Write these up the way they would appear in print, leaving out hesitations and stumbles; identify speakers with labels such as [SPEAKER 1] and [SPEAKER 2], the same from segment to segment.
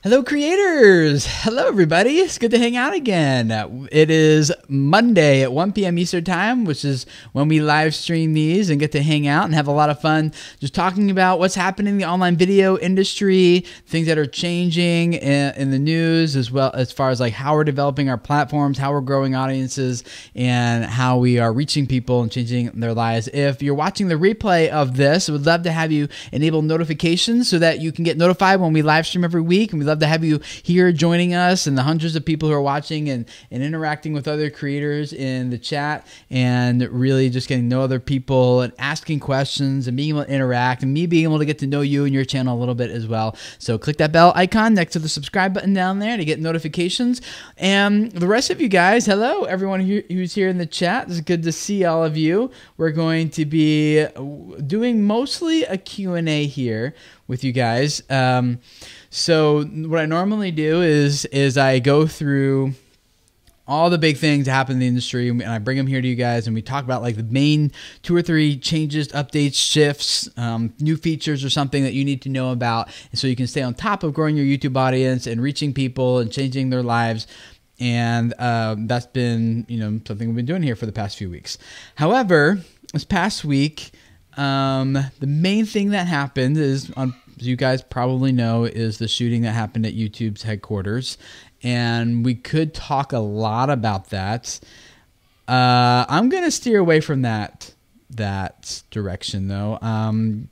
[SPEAKER 1] Hello creators! Hello everybody! It's good to hang out again. It is Monday at 1 p.m. Eastern Time, which is when we live stream these and get to hang out and have a lot of fun just talking about what's happening in the online video industry, things that are changing in the news, as well as far as like how we're developing our platforms, how we're growing audiences, and how we are reaching people and changing their lives. If you're watching the replay of this, I would love to have you enable notifications so that you can get notified when we live stream every week. And we love to have you here joining us and the hundreds of people who are watching and interacting with other creators in the chat and really just getting to know other people and asking questions and being able to interact and me being able to get to know you and your channel a little bit as well. So click that bell icon next to the subscribe button down there to get notifications. And the rest of you guys, hello, everyone who's here in the chat. It's good to see all of you. We're going to be doing mostly a Q&A here with you guys. So what I normally do is I go through all the big things that happen in the industry and I bring them here to you guys and we talk about like the main 2 or 3 changes, updates, shifts, new features or something that you need to know about, and so you can stay on top of growing your YouTube audience and reaching people and changing their lives. And that's been, something we've been doing here for the past few weeks. However, this past week, the main thing that happened is, as you guys probably know, is the shooting that happened at YouTube's headquarters. And we could talk a lot about that. I'm going to steer away from that direction, though. I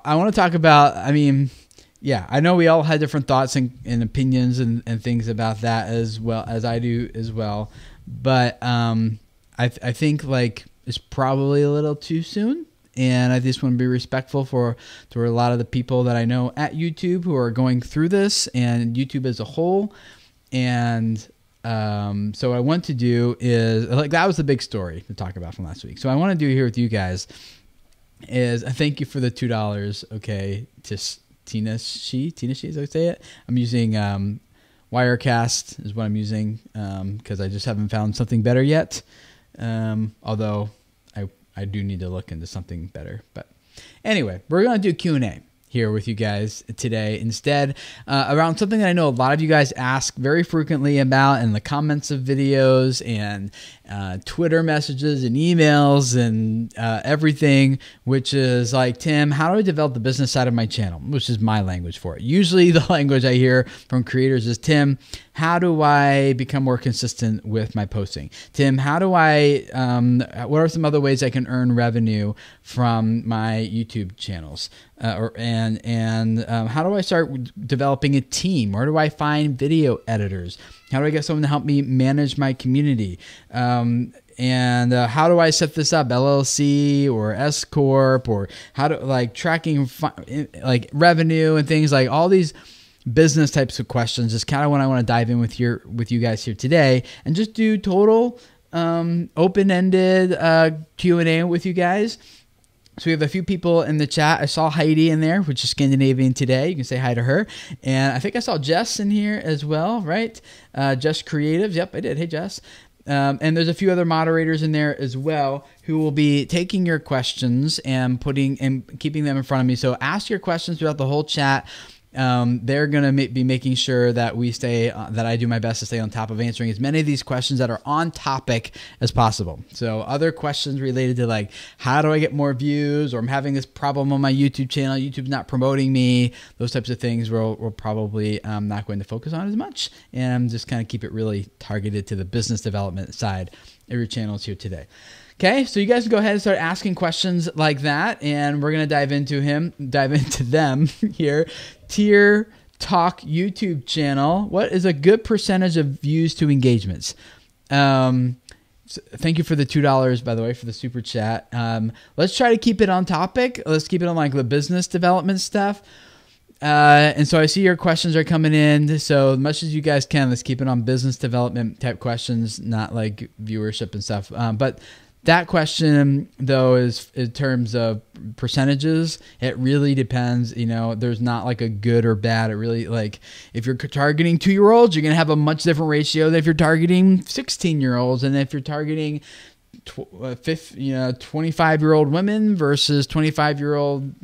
[SPEAKER 1] want to talk about, yeah, I know we all had different thoughts and opinions and things about that as well as I do as well. But I think like it's probably a little too soon. And I just want to be respectful to a lot of the people that I know at YouTube who are going through this and YouTube as a whole. And so what I want to do is, like, that was the big story to talk about from last week. So what I want to do here with you guys is I thank you for the $2, okay, to Tina Shi, as I say it. I'm using Wirecast is what I'm using because I just haven't found something better yet. Although I do need to look into something better. But anyway, we're going to do Q&A here with you guys today instead around something that I know a lot of you guys ask very frequently about in the comments of videos and Twitter messages and emails and everything, which is like, Tim, how do I develop the business side of my channel? Which is my language for it. Usually the language I hear from creators is, Tim, how do I become more consistent with my posting? Tim, how do I, what are some other ways I can earn revenue from my YouTube channels? And how do I start developing a team? Where do I find video editors? How do I get someone to help me manage my community? And how do I set this up? LLC or S-corp, or how to like tracking like revenue and things like all these business types of questions is kind of what I want to dive in with you guys here today and just do total open-ended Q&A with you guys. So we have a few people in the chat. I saw Heidi in there, which is Scandinavian today. You can say hi to her. And I think I saw Jess in here as well, right? Jess Creatives. Yep, I did. Hey, Jess. And there's a few other moderators in there as well who will be taking your questions and keeping them in front of me. So ask your questions throughout the whole chat. They're going to be making sure that we stay, that I do my best to stay on top of answering as many of these questions that are on topic as possible. So other questions related to like, how do I get more views, or I'm having this problem on my YouTube channel, YouTube's not promoting me, those types of things we're probably not going to focus on as much, and just kind of keep it really targeted to the business development side of your channels here today. Okay, so you guys can go ahead and start asking questions like that, and we're going to dive into them here. Tier Talk YouTube channel. What is a good percentage of views to engagements? So thank you for the $2, by the way, for the super chat. Let's try to keep it on topic. Let's keep it on like the business development stuff. And so I see your questions are coming in. So as much as you guys can, let's keep it on business development type questions, not like viewership and stuff. But that question, though, is in terms of percentages, it really depends. There's not like a good or bad. It really, like, if you're targeting 2-year-olds, you're going to have a much different ratio than if you're targeting 16-year-olds. And if you're targeting 25-year-old women versus 25-year-old,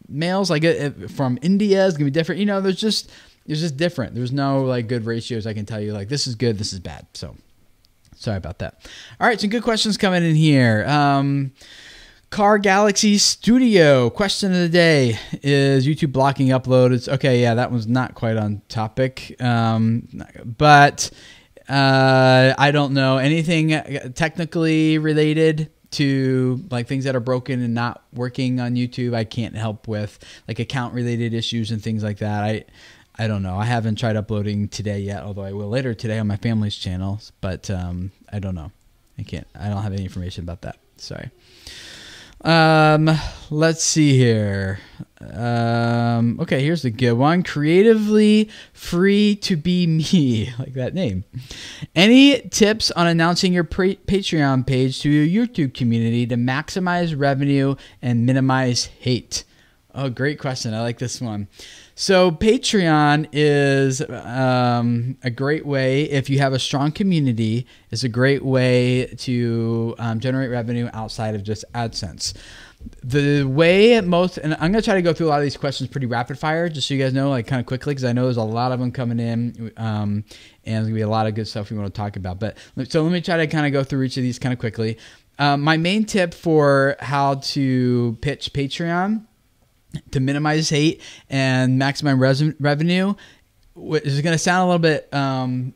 [SPEAKER 1] males. Like from India is gonna be different. There's just different. There's no like good ratios I can tell you like this is good, this is bad. So sorry about that. All right, some good questions coming in here. Car Galaxy Studio question of the day: is YouTube blocking upload? It's okay. Yeah, that one's not quite on topic, but I don't know anything technically related to like things that are broken and not working on YouTube. I can't help with like account related issues and things like that. I don't know. I haven't tried uploading today yet, although I will later today on my family's channel. But I don't know. I don't have any information about that. Sorry. Let's see here. Okay, here's the good one. Creatively free to be me, like that name. Any tips on announcing your Patreon page to your YouTube community to maximize revenue and minimize hate? Oh, great question. I like this one. So Patreon is a great way, if you have a strong community, is a great way to generate revenue outside of just AdSense. The way most, and I'm going to try to go through a lot of these questions pretty rapid fire, just so you guys know, like kind of quickly, because I know there's a lot of them coming in, and there's going to be a lot of good stuff we want to talk about. But so let me try to kind of go through each of these kind of quickly. My main tip for how to pitch Patreon to minimize hate and maximize revenue is going to sound a little bit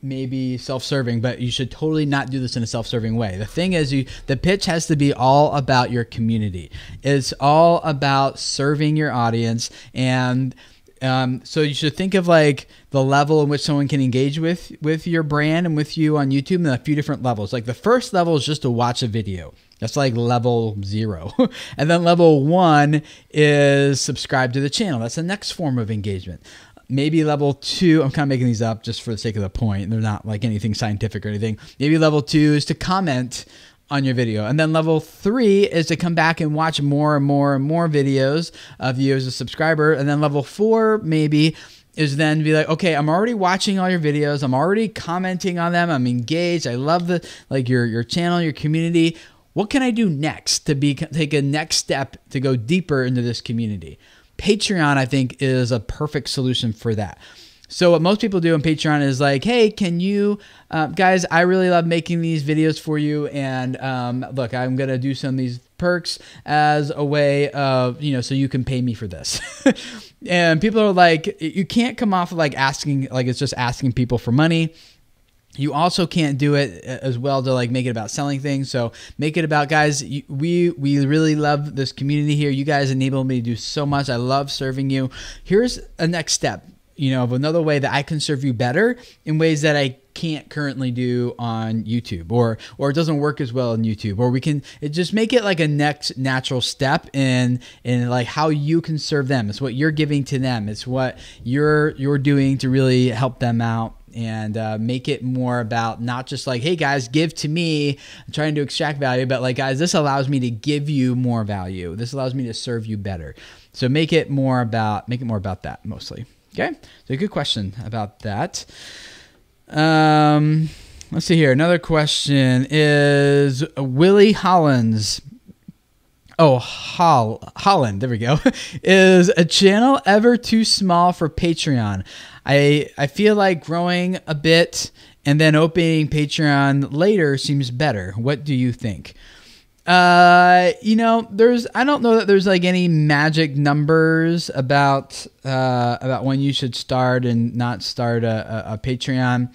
[SPEAKER 1] maybe self-serving, but you should totally not do this in a self-serving way. The thing is, the pitch has to be all about your community. It's all about serving your audience, and so you should think of like the level in which someone can engage with your brand and with you on YouTube, and a few different levels. Like the first level is just to watch a video. That's like level 0. And then level 1 is subscribe to the channel. That's the next form of engagement. Maybe level 2, I'm kind of making these up just for the sake of the point. They're not like anything scientific or anything. Maybe level 2 is to comment on your video. And then level 3 is to come back and watch more and more and more videos of you as a subscriber. And then level 4 maybe is then be like, okay, I'm already watching all your videos. I'm already commenting on them. I'm engaged. I love your channel, your community. What can I do next to take a next step to go deeper into this community? Patreon, I think, is a perfect solution for that. So what most people do on Patreon is like, hey, can you, guys, I really love making these videos for you. And look, I'm going to do some of these perks as a way of, so you can pay me for this. And people are like, you can't come off of like asking, like it's just asking people for money. You also can't do it as well to like make it about selling things. So make it about, guys, we really love this community here. You guys enable me to do so much. I love serving you. Here's a next step, of another way that I can serve you better in ways that I can't currently do on YouTube, or it doesn't work as well on YouTube, or just make it like a next natural step in like how you can serve them. It's what you're giving to them. It's what you're doing to really help them out. And make it more about not just like, hey guys, give to me, I'm trying to extract value, but like, guys, this allows me to give you more value. This allows me to serve you better. So make it more about that mostly. Okay, so good question about that. Let's see here. Another question is Willie Hollins. Oh, Holland, there we go. Is a channel ever too small for Patreon? I feel like growing a bit and then opening Patreon later seems better. What do you think? I don't know that there's like any magic numbers about when you should start and not start a Patreon.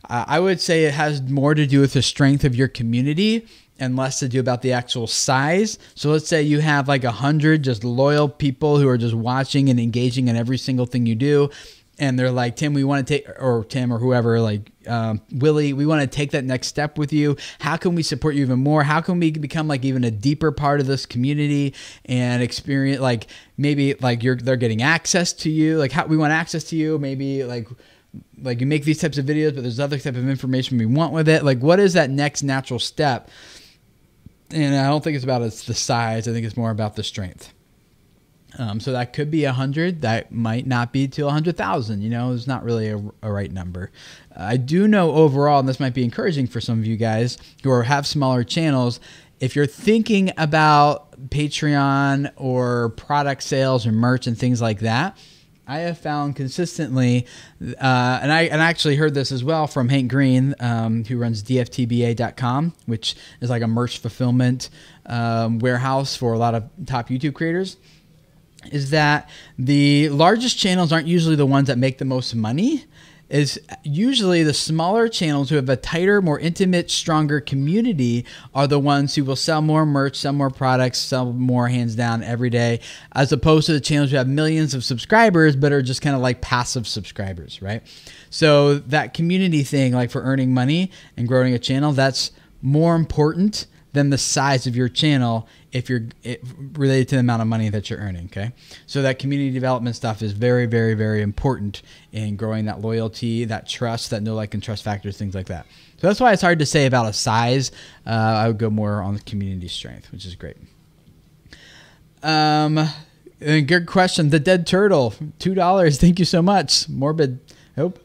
[SPEAKER 1] I would say it has more to do with the strength of your community and less to do about the actual size. So let's say you have like 100 just loyal people who are just watching and engaging in every single thing you do. And they're like, Tim, we want to take, or Tim or whoever, like Willie, we want to take that next step with you. How can we support you even more? How can we become like even a deeper part of this community and experience, like maybe like they're getting access to you, like how we want access to you, maybe like you make these types of videos, but there's other type of information we want with it. Like what is that next natural step? And I don't think it's about the size. I think it's more about the strength. So that could be 100. That might not be till 100,000. You know, it's not really a right number. I do know overall, and this might be encouraging for some of you guys who have smaller channels, if you're thinking about Patreon or product sales or merch and things like that, I have found consistently, and I actually heard this as well from Hank Green, who runs dftba.com, which is like a merch fulfillment warehouse for a lot of top YouTube creators, is that the largest channels aren't usually the ones that make the most money. Is usually the smaller channels who have a tighter, more intimate, stronger community are the ones who will sell more merch, sell more products, sell more hands down every day, as opposed to the channels who have millions of subscribers but are just kind of like passive subscribers, right? So that community thing, like for earning money and growing a channel, that's more important than the size of your channel if you're related to the amount of money that you're earning, okay? So that community development stuff is very, very, very important in growing that loyalty, that trust, that know, like, and trust factors, things like that. So that's why it's hard to say about a size. I would go more on the community strength, which is great. Good question. The dead turtle, $2. Thank you so much. Morbid.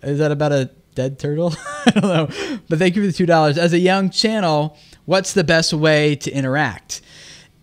[SPEAKER 1] Is that about a dead turtle? I don't know. But thank you for the $2. As a young channel, what's the best way to interact?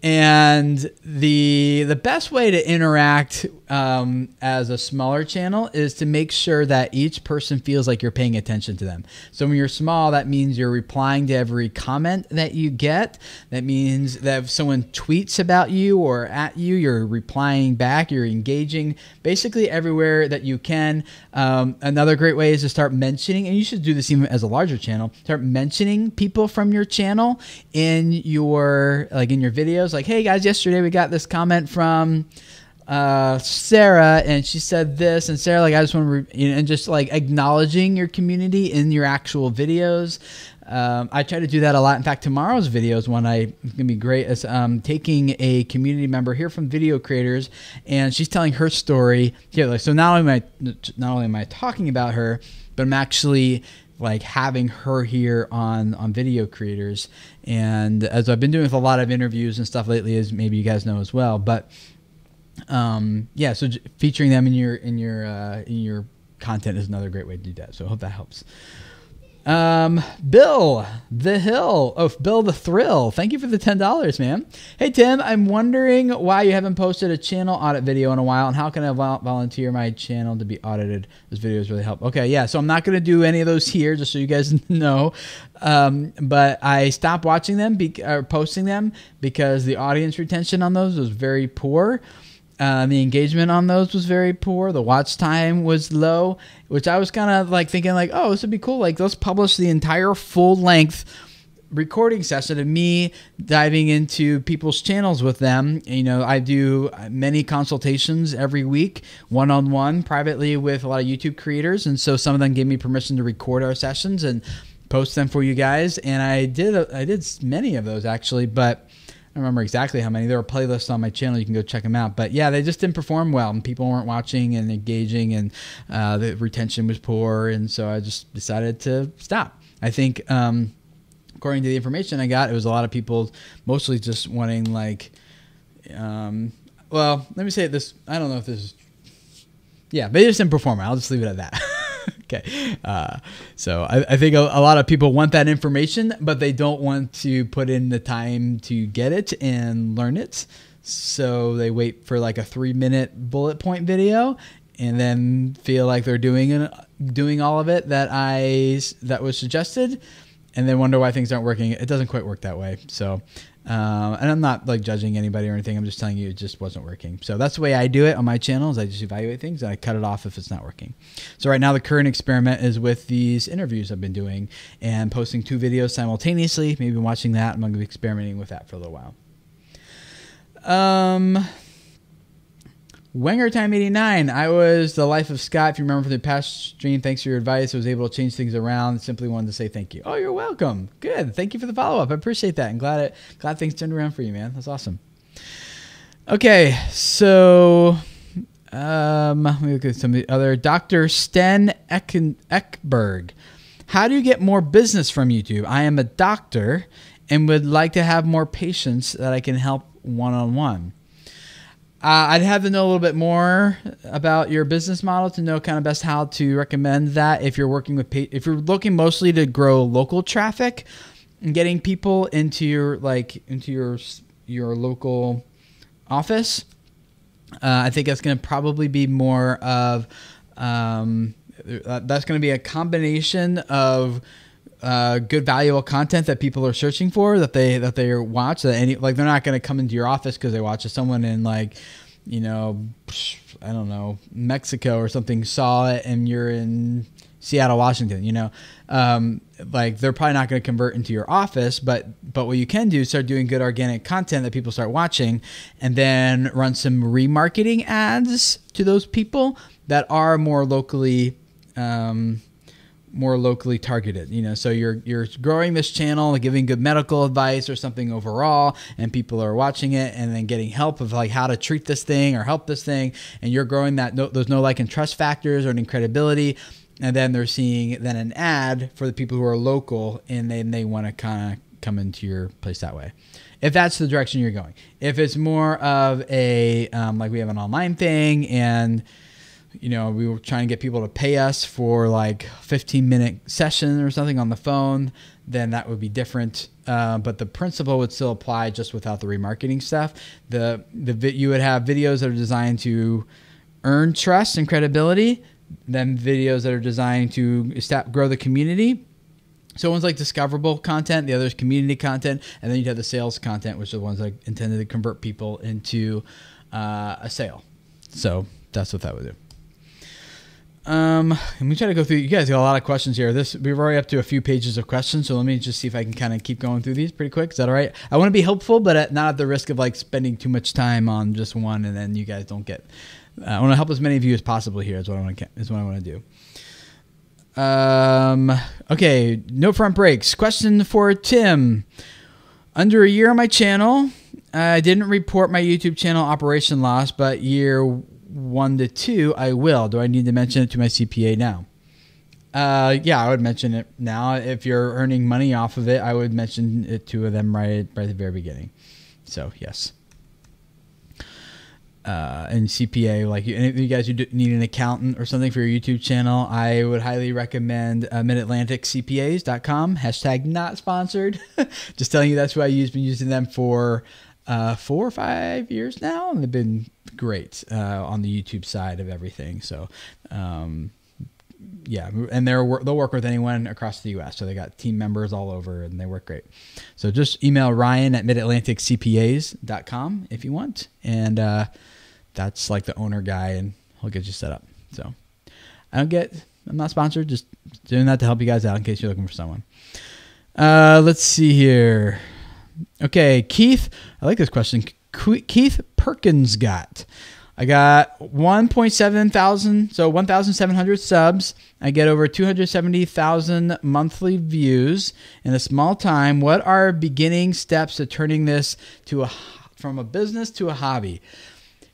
[SPEAKER 1] And the best way to interact as a smaller channel is to make sure that each person feels like you're paying attention to them. So when you're small, that means you're replying to every comment that you get. That means that if someone tweets about you or at you, you're replying back, you're engaging basically everywhere that you can. Another great way is to start mentioning, and you should do this even as a larger channel, start mentioning people from your channel in your videos. Like, hey guys, yesterday we got this comment from Sarah, and she said this, and Sarah, like, I just want to, and just like acknowledging your community in your actual videos. I try to do that a lot. In fact, tomorrow's video is one going to be great. Is taking a community member here from Video Creators, and she's telling her story here. Like, so not only am I talking about her, but I'm actually like having her here on Video Creators. And as I've been doing with a lot of interviews and stuff lately, as maybe you guys know as well, but yeah, so featuring them in your content is another great way to do that. So I hope that helps. Bill the Thrill, thank you for the $10, man. Hey Tim, I'm wondering why you haven't posted a channel audit video in a while, and how can I volunteer my channel to be audited? Those videos really help. Okay, yeah, so I'm not going to do any of those here, just so you guys know. But I stopped watching them or posting them because the audience retention on those was very poor. The engagement on those was very poor. The watch time was low, which I was kind of like thinking like, oh, this would be cool. Like, let's publish the entire full length recording session of me diving into people's channels with them. You know, I do many consultations every week, one-on-one, privately with a lot of YouTube creators. And so some of them gave me permission to record our sessions and post them for you guys. And I did many of those actually, but I don't remember exactly how many. There are playlists on my channel. You can go check them out. But yeah, they just didn't perform well, and people weren't watching and engaging, and the retention was poor. And so I just decided to stop. I think, according to the information I got, it was a lot of people mostly just wanting like, well, let me say this. I don't know if this is, yeah, they just didn't perform. I'll just leave it at that. Okay. So I think a lot of people want that information, but they don't want to put in the time to get it and learn it. So they wait for like a 3-minute bullet point video and then feel like they're doing all of it that was suggested, and then wonder why things aren't working. It doesn't quite work that way. So, and I'm not like judging anybody or anything. I'm just telling you it just wasn't working. So that's the way I do it on my channel, is I just evaluate things and I cut it off if it's not working. So right now the current experiment is with these interviews I've been doing and posting 2 videos simultaneously. Maybe watching that. I'm going to be experimenting with that for a little while. Wenger Time 89. I was the life of Scott. If you remember from the past stream, thanks for your advice. I was able to change things around. Simply wanted to say thank you. Oh, you're welcome. Good. Thank you for the follow-up. I appreciate that. And glad things turned around for you, man. That's awesome. Okay, so let me look at some of the other. Dr. Sten Ekberg. How do you get more business from YouTube? I am a doctor and would like to have more patients that I can help one-on-one. I'd have to know a little bit more about your business model to know kind of best how to recommend that. If you're working with, if you're looking mostly to grow local traffic and getting people into your your local office, I think that's going to probably be more of that's going to be a combination of good valuable content that people are searching for, that they watch, they're not going to come into your office because they watch someone in I don't know, Mexico or something saw it and you're in Seattle, Washington, they're probably not going to convert into your office, but what you can do is start doing good organic content that people start watching, and then run some remarketing ads to those people that are more locally targeted, so you're growing this channel, giving good medical advice or something overall, and people are watching it and then getting help of how to treat this thing or help this thing, and you're growing those know, like, and trust factors or credibility, and then they're seeing then an ad for the people who are local, and they want to kind of come into your place that way. If that's the direction you're going. If it's more of a like we have an online thing and we were trying to get people to pay us for 15-minute session or something on the phone, then that would be different. But the principle would still apply, just without the remarketing stuff. You would have videos that are designed to earn trust and credibility, then videos that are designed to grow the community. So one's discoverable content, the other is community content, and then you'd have the sales content, which are the ones that are intended to convert people into a sale. So that's what that would do. Let me try to go through. You guys got a lot of questions here. We're already up to a few pages of questions, so let me just see if I can kind of keep going through these pretty quick. Is that all right? I want to be helpful, but not at the risk of spending too much time on just one, and then you guys don't get. I want to help as many of you as possible here. Is what I want to do. Okay, no front brakes. Question for Tim. Under a year on my channel, I didn't report my YouTube channel operation loss, but year 1 to 2, I will. Do I need to mention it to my CPA now? Yeah, I would mention it now. If you're earning money off of it, I would mention it to them right at the very beginning. So yes. And CPA, any of you guys who need an accountant or something for your YouTube channel, I would highly recommend MidAtlanticCPAs.com. # not sponsored. Just telling you that's who I've been using them for 4 or 5 years now, and they've been great on the YouTube side of everything. So yeah, and they'll work with anyone across the US, so they got team members all over and they work great. So just email Ryan at MidAtlanticCPAs.com if you want, and that's the owner guy, and he'll get you set up. So I'm not sponsored, just doing that to help you guys out in case you're looking for someone. Let's see here. Okay, Keith, I like this question. Keith Perkins I got 1.7 thousand, so 1,700 subs. I get over 270,000 monthly views in a small time. What are beginning steps to turning this from a business to a hobby?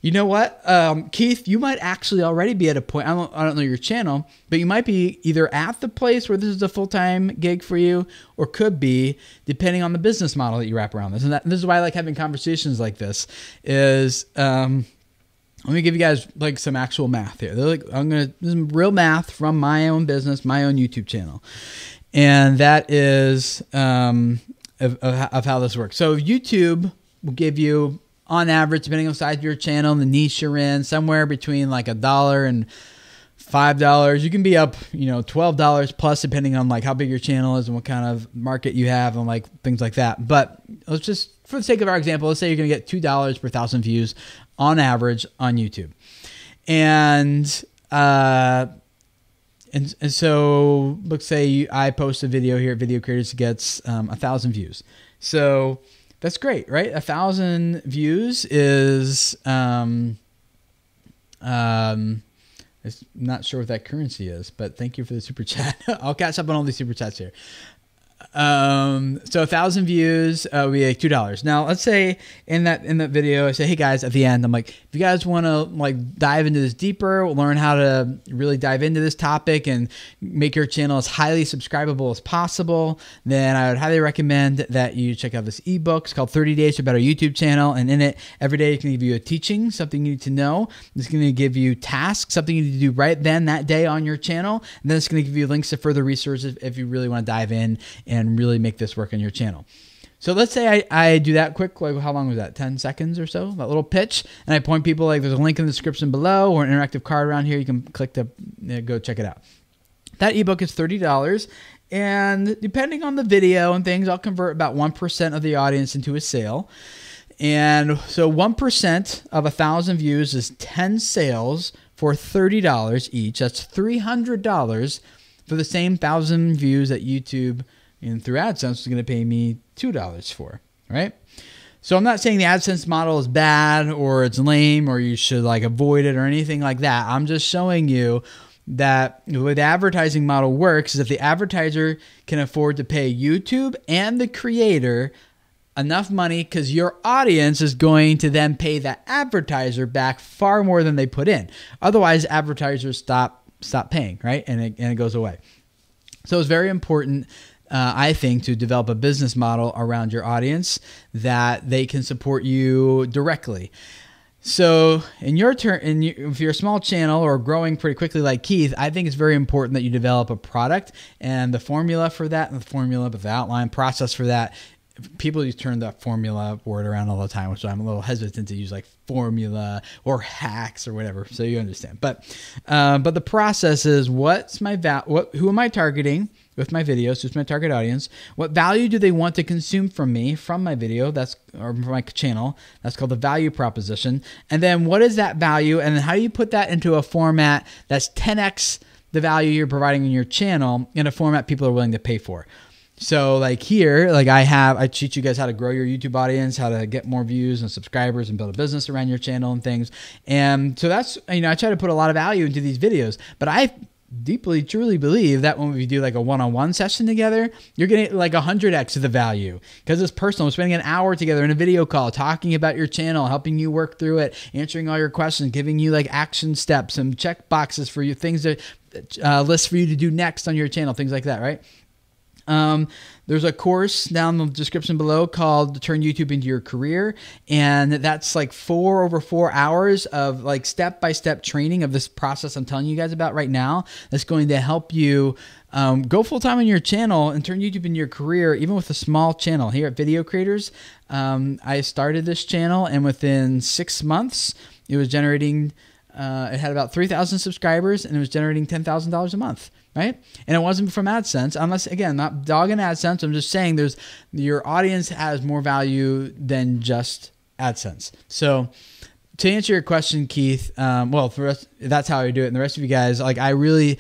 [SPEAKER 1] You know what, Keith, you might actually already be at a point, I don't know your channel, but you might be either at the place where this is a full-time gig for you, or could be, depending on the business model that you wrap around this. And this is why I like having conversations like this, is let me give you guys some actual math here. This is real math from my own business, my own YouTube channel. And that is of how this works. So YouTube will give you, on average, depending on the size of your channel and the niche you're in, somewhere between $1 and $5. You can be up, $12 plus, depending on how big your channel is and what kind of market you have and things like that. But let's just, for the sake of our example, let's say you're going to get $2 per 1,000 views on average on YouTube. And so let's say I post a video here at Video Creators, gets 1,000 views. So that's great, right? 1,000 views is, I'm not sure what that currency is, but thank you for the super chat. I'll catch up on all these super chats here. So 1,000 views would be like $2. Now let's say in that video I say, hey guys, at the end I'm like, if you guys want to like dive into this deeper, learn how to really dive into this topic and make your channel as highly subscribable as possible, then I would highly recommend that you check out this ebook. It's called 30 Days to a Better YouTube Channel, and in it every day it can give you a teaching, something you need to know. It's going to give you tasks, something you need to do right then that day on your channel, and then it's going to give you links to further resources if you really want to dive in and really make this work on your channel. So let's say I do that quick, like how long was that? 10 seconds or so, that little pitch. And I point people, like there's a link in the description below or an interactive card around here. You can click to go check it out. That ebook is $30. And depending on the video and things, I'll convert about 1% of the audience into a sale. And so 1% of 1,000 views is 10 sales for $30 each. That's $300 for the same 1,000 views that YouTube and through AdSense is going to pay me $2 for, right? So I'm not saying the AdSense model is bad or it's lame or you should like avoid it or anything like that. I'm just showing you that the way the advertising model works is if the advertiser can afford to pay YouTube and the creator enough money, because your audience is going to then pay the advertiser back far more than they put in. Otherwise, advertisers stop paying, right? And it goes away. So it's very important, I think, to develop a business model around your audience that they can support you directly. So in your turn, if you're a small channel or growing pretty quickly like Keith, I think it's very important that you develop a product and the formula for that, and the outline process for that. People use turn that formula word around all the time, which I'm a little hesitant to use, like formula or hacks or whatever. So you understand. But the process is, who am I targeting with my videos? Who's my target audience? What value do they want to consume from me, from my video? Or from my channel. That's called the value proposition. And then what is that value? And then how do you put that into a format that's 10x the value you're providing in your channel in a format people are willing to pay for? So like here, like I teach you guys how to grow your YouTube audience, how to get more views and subscribers and build a business around your channel and things. And so that's, I try to put a lot of value into these videos, but I deeply, truly believe that when we do like a one-on-one session together, you're getting like 100x of the value because it's personal. We're spending an hour together in a video call, talking about your channel, helping you work through it, answering all your questions, giving you like action steps and check boxes for you, things that lists for you to do next on your channel, things like that, right? There's a course down in the description below called Turn YouTube into Your Career. And that's like over 4 hours of like step-by-step training of this process I'm telling you guys about right now. That's going to help you go full-time on your channel and turn YouTube into your career, even with a small channel. Here at Video Creators, I started this channel, and within 6 months, it was generating, it had about 3,000 subscribers, and it was generating $10,000 a month. Right? And it wasn't from AdSense, unless, again, not dogging AdSense. I'm just saying your audience has more value than just AdSense. So to answer your question, Keith, that's how I do it. And the rest of you guys, like, I really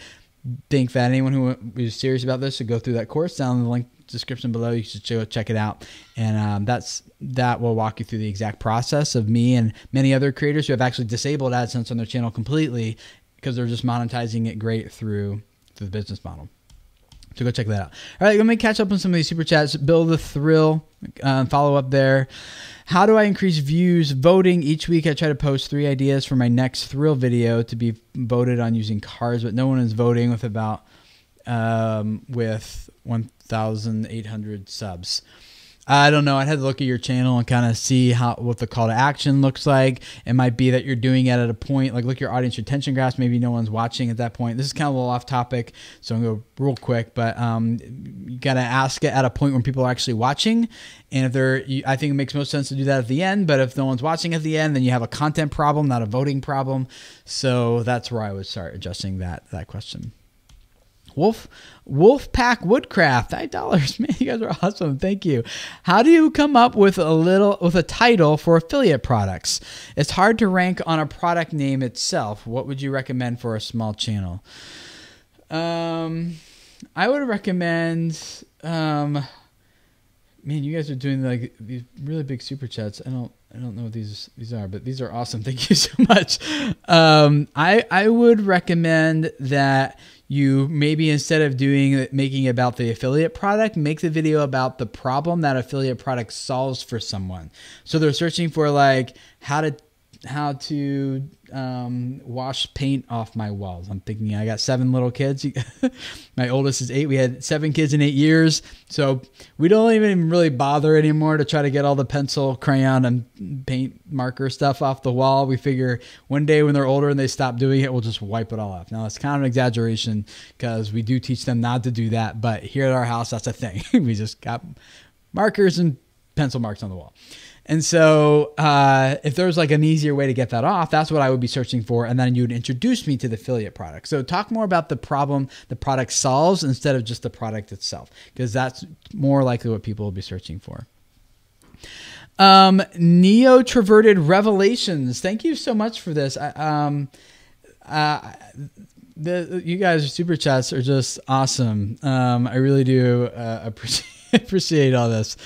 [SPEAKER 1] think that anyone who is serious about this should go through that course down in the link description below. You should go check it out. And that will walk you through the exact process of me and many other creators who have actually disabled AdSense on their channel completely because they're just monetizing it great through the business model. So go check that out. All right, let me catch up on some of these super chats. Build the Thrill, follow up there. How do I increase views? Voting. Each week I try to post 3 ideas for my next Thrill video to be voted on using cards, but no one is voting with about with 1,800 subs. I don't know. I'd have to look at your channel and kind of see what the call to action looks like. It might be that you're doing it at a point, like look at your audience retention graphs. Maybe no one's watching at that point. This is kind of a little off topic, so I'm going to go real quick. But you got to ask it at a point when people are actually watching. And if I think it makes most sense to do that at the end. But if no one's watching at the end, then you have a content problem, not a voting problem. So that's where I would start adjusting that question. Wolfpack Woodcraft, $8. Man, you guys are awesome. Thank you. How do you come up with a title for affiliate products? It's hard to rank on a product name itself. What would you recommend for a small channel? I would recommend. Man, you guys are doing like these really big super chats. I don't know what these are, but these are awesome. Thank you so much. I would recommend that you maybe instead of making it about the affiliate product, make the video about the problem that affiliate product solves for someone. So they're searching for like how to wash paint off my walls. I'm thinking I got 7 little kids. My oldest is 8. We had 7 kids in 8 years. So we don't even really bother anymore to try to get all the pencil, crayon, and paint marker stuff off the wall. We figure one day when they're older and they stop doing it, we'll just wipe it all off. Now, it's kind of an exaggeration because we do teach them not to do that. But here at our house, that's a thing. We just got markers and pencil marks on the wall. And so if there's like an easier way to get that off, that's what I would be searching for. And then you would introduce me to the affiliate product. So talk more about the problem the product solves instead of just the product itself, because that's more likely what people will be searching for. Neo-Troverted Revelations. Thank you so much for this. You guys' super chats are just awesome. I really do appreciate all this.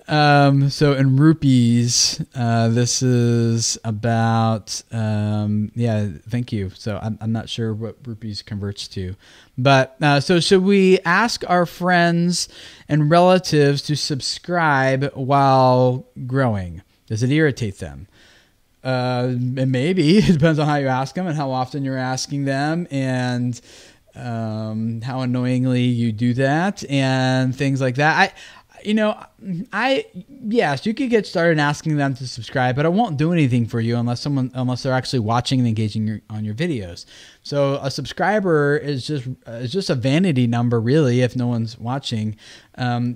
[SPEAKER 1] So in rupees, this is about, yeah, thank you. So I'm not sure what rupees converts to, but, so should we ask our friends and relatives to subscribe while growing? Does it irritate them? And maybe it depends on how you ask them and how often you're asking them, and, how annoyingly you do that and things like that. Yes, you could get started asking them to subscribe, but I won't do anything for you unless they're actually watching and engaging on your videos. So a subscriber is just a vanity number, really, if no one's watching.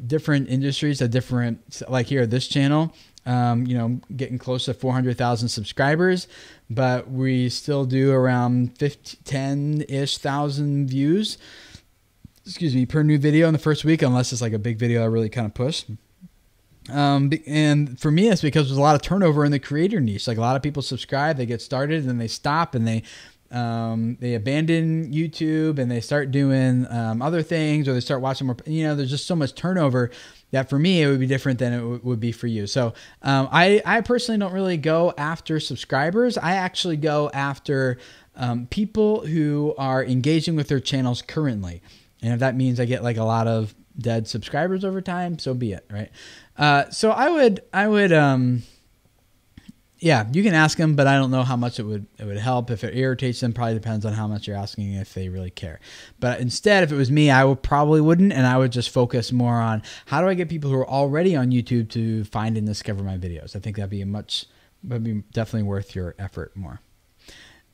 [SPEAKER 1] Different industries have different, like here, this channel, getting close to 400,000 subscribers, but we still do around 10-ish thousand views, per new video in the first week, unless it's like a big video I really kind of push. And for me, it's because there's a lot of turnover in the creator niche. Like a lot of people subscribe, they get started, and then they stop, and they abandon YouTube, and they start doing other things, or they start watching more. There's just so much turnover that for me, it would be different than it would be for you. So I personally don't really go after subscribers. I actually go after people who are engaging with their channels currently. And if that means I get like a lot of dead subscribers over time, so be it, right? So I would, yeah, you can ask them, but I don't know how much it would help. If it irritates them, probably depends on how much you're asking, if they really care. But instead, if it was me, I probably wouldn't, and I would just focus more on how do I get people who are already on YouTube to find and discover my videos. I think that'd be definitely worth your effort more.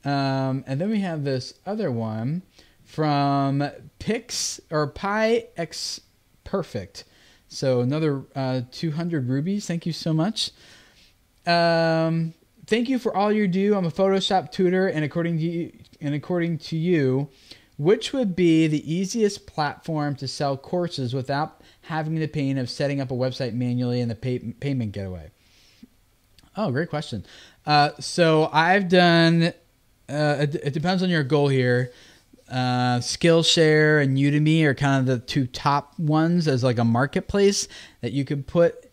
[SPEAKER 1] And then we have this other one from Pi X Perfect. So another 200 rubies. Thank you so much. Thank you for all you do. I'm a Photoshop tutor, and according to you, which would be the easiest platform to sell courses without having the pain of setting up a website manually and the payment get away? Oh, great question. So I've done. It depends on your goal here. Skillshare and Udemy are kind of the two top ones as like a marketplace that you could put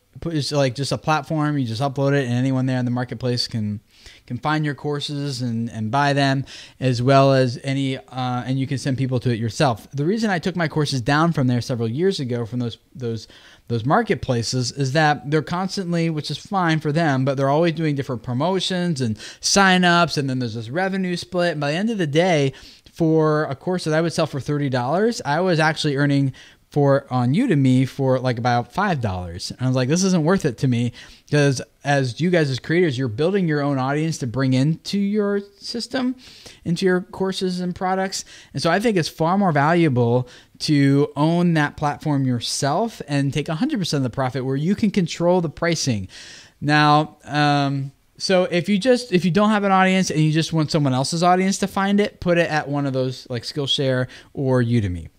[SPEAKER 1] like just a platform. You just upload it, and anyone there in the marketplace can find your courses and buy them, as well as and you can send people to it yourself. The reason I took my courses down from there several years ago from those marketplaces is that they're constantly, which is fine for them, but they're always doing different promotions and signups, and then there's this revenue split. And by the end of the day, for a course that I would sell for $30, I was actually earning on Udemy for like about $5. And I was like, this isn't worth it to me, because as you guys as creators, you're building your own audience to bring into your system, into your courses and products. And so I think it's far more valuable to own that platform yourself and take 100% of the profit, where you can control the pricing. Now, so if you don't have an audience and you just want someone else's audience to find it, put it at one of those like Skillshare or Udemy.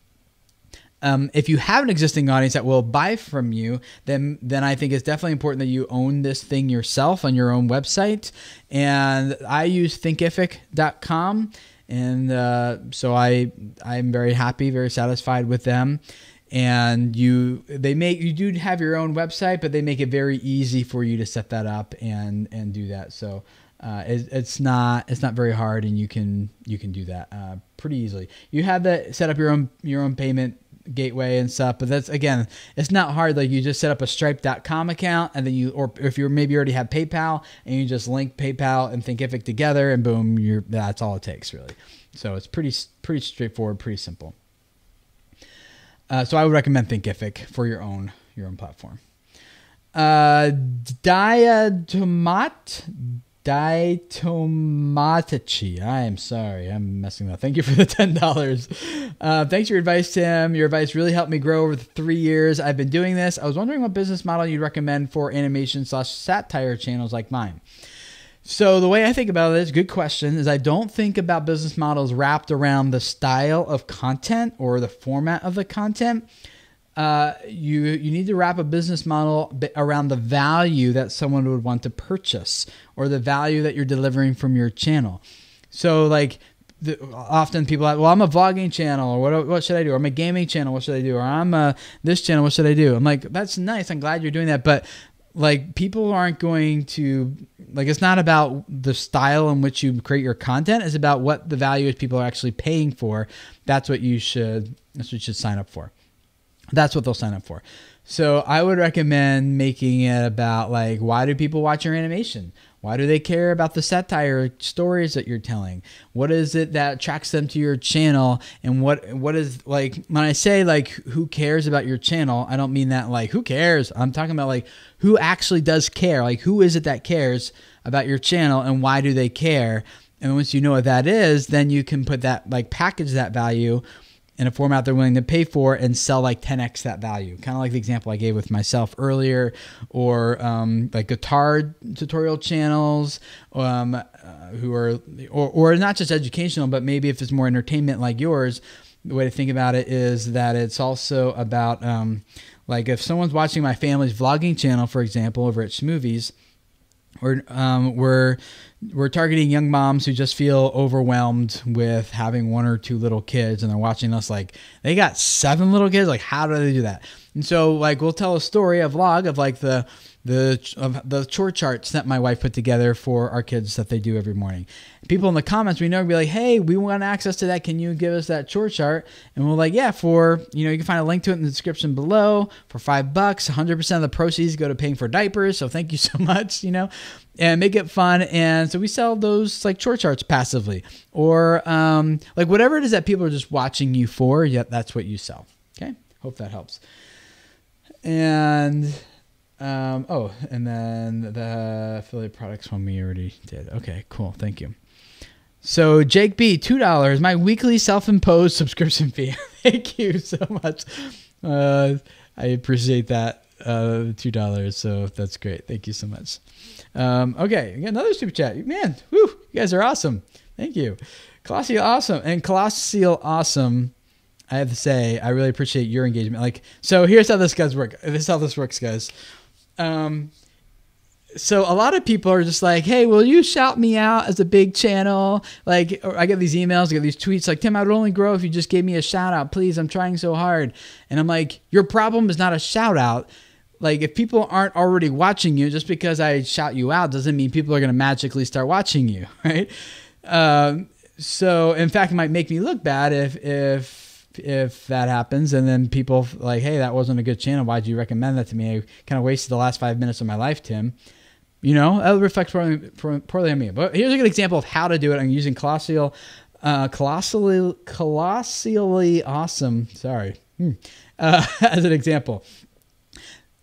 [SPEAKER 1] If you have an existing audience that will buy from you, then I think it's definitely important that you own this thing yourself on your own website. And I use thinkific.com, and so I'm very happy, very satisfied with them. And you do have your own website, but they make it very easy for you to set that up and do that. So It's not very hard, and you can do that pretty easily. You have that set up your own payment gateway and stuff, but that's, again, it's not hard. Like, you just set up a stripe.com account, and then or if you maybe already have PayPal, and you just link PayPal and Thinkific together, and boom, that's all it takes, really. So it's pretty straightforward, pretty simple. So I would recommend Thinkific for your own platform. Diatomatici. I am sorry, I'm messing up. Thank you for the $10. Thanks for your advice, Tim. Your advice really helped me grow over the 3 years I've been doing this. I was wondering what business model you'd recommend for animation/satire channels like mine. So the way I think about this, good question, is I don't think about business models wrapped around the style of content or the format of the content. You need to wrap a business model around the value that someone would want to purchase, or the value that you're delivering from your channel. So like often people are like, well, I'm a vlogging channel, or what should I do? Or I'm a gaming channel, what should I do? Or I'm this channel, what should I do? I'm like, that's nice. I'm glad you're doing that. But like, people aren't going to, like, it's not about the style in which you create your content. It's about what the value is people are actually paying for. That's what you should sign up for. That's what they'll sign up for. So I would recommend making it about, like, why do people watch your animation? Why do they care about the satire stories that you're telling? What is it that attracts them to your channel? And what is, like, when I say, like, who cares about your channel, I don't mean that, like, who cares? I'm talking about, like, who actually does care? Like, who is it that cares about your channel, and why do they care? And once you know what that is, then you can put that, like, package that value in a format they're willing to pay for, and sell like 10x that value. Kind of like the example I gave with myself earlier, or like guitar tutorial channels, who are, or not just educational, but maybe if it's more entertainment like yours. The way to think about it is that it's also about, like, if someone's watching my family's vlogging channel, for example, over at Schmovies, or we're targeting young moms who just feel overwhelmed with having 1 or 2 little kids, and they're watching us like they got 7 little kids. Like, how do they do that? And so, like, we'll tell a story, a vlog of like the chore charts that my wife put together for our kids that they do every morning. People in the comments, we know, be like, hey, we want access to that. Can you give us that chore chart? And we're like, yeah, for, you can find a link to it in the description below. For $5, 100% of the proceeds go to paying for diapers. So thank you so much, and make it fun. And so we sell those, like, chore charts passively, or like whatever it is that people are just watching you for. Yet that's what you sell. Okay. Hope that helps. And and then the affiliate products one we already did. Okay, cool. Thank you. So Jake B, $2, my weekly self-imposed subscription fee. Thank you so much. I appreciate that. $2. So that's great. Thank you so much. Okay, we got another super chat. Man, whew, you guys are awesome. Thank you. Colossal awesome. And Colossal awesome, I have to say, I really appreciate your engagement. Like, so here's how this works, guys. So a lot of people are just like, hey, will you shout me out as a big channel? Like, or I get these emails, I get these tweets like, Tim, I would only grow if you just gave me a shout out, please. I'm trying so hard. And I'm like, your problem is not a shout out. Like, if people aren't already watching you, just because I shout you out doesn't mean people are going to magically start watching you, right? So in fact, it might make me look bad if that happens, and then people like, hey, that wasn't a good channel. Why'd you recommend that to me? I kind of wasted the last 5 minutes of my life, Tim. That reflects poorly on me. But here's a good example of how to do it. I'm using colossally awesome. Sorry, as an example.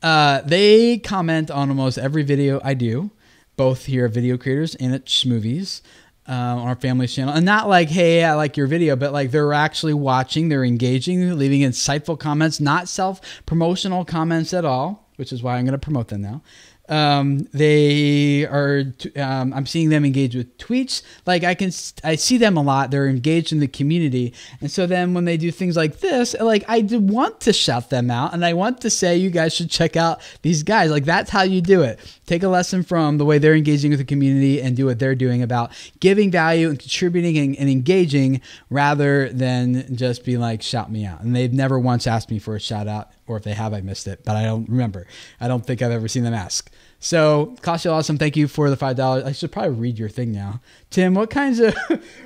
[SPEAKER 1] They comment on almost every video I do, both here at Video Creators and at Schmovies. On our family's channel, and not like, hey, I like your video, but like they're actually watching, they're engaging, they're leaving insightful comments, not self-promotional comments at all, which is why I'm going to promote them now. They are, I'm seeing them engage with tweets. Like, I see them a lot. They're engaged in the community. And so then when they do things like this, like, I do want to shout them out, and I want to say, you guys should check out these guys. Like, that's how you do it. Take a lesson from the way they're engaging with the community and do what they're doing about giving value and contributing and engaging, rather than just be like, shout me out. And they've never once asked me for a shout out or if they have, I missed it, but I don't remember. I don't think I've ever seen them ask. So Cost You Awesome, thank you for the $5. I should probably read your thing now. Tim, what kinds of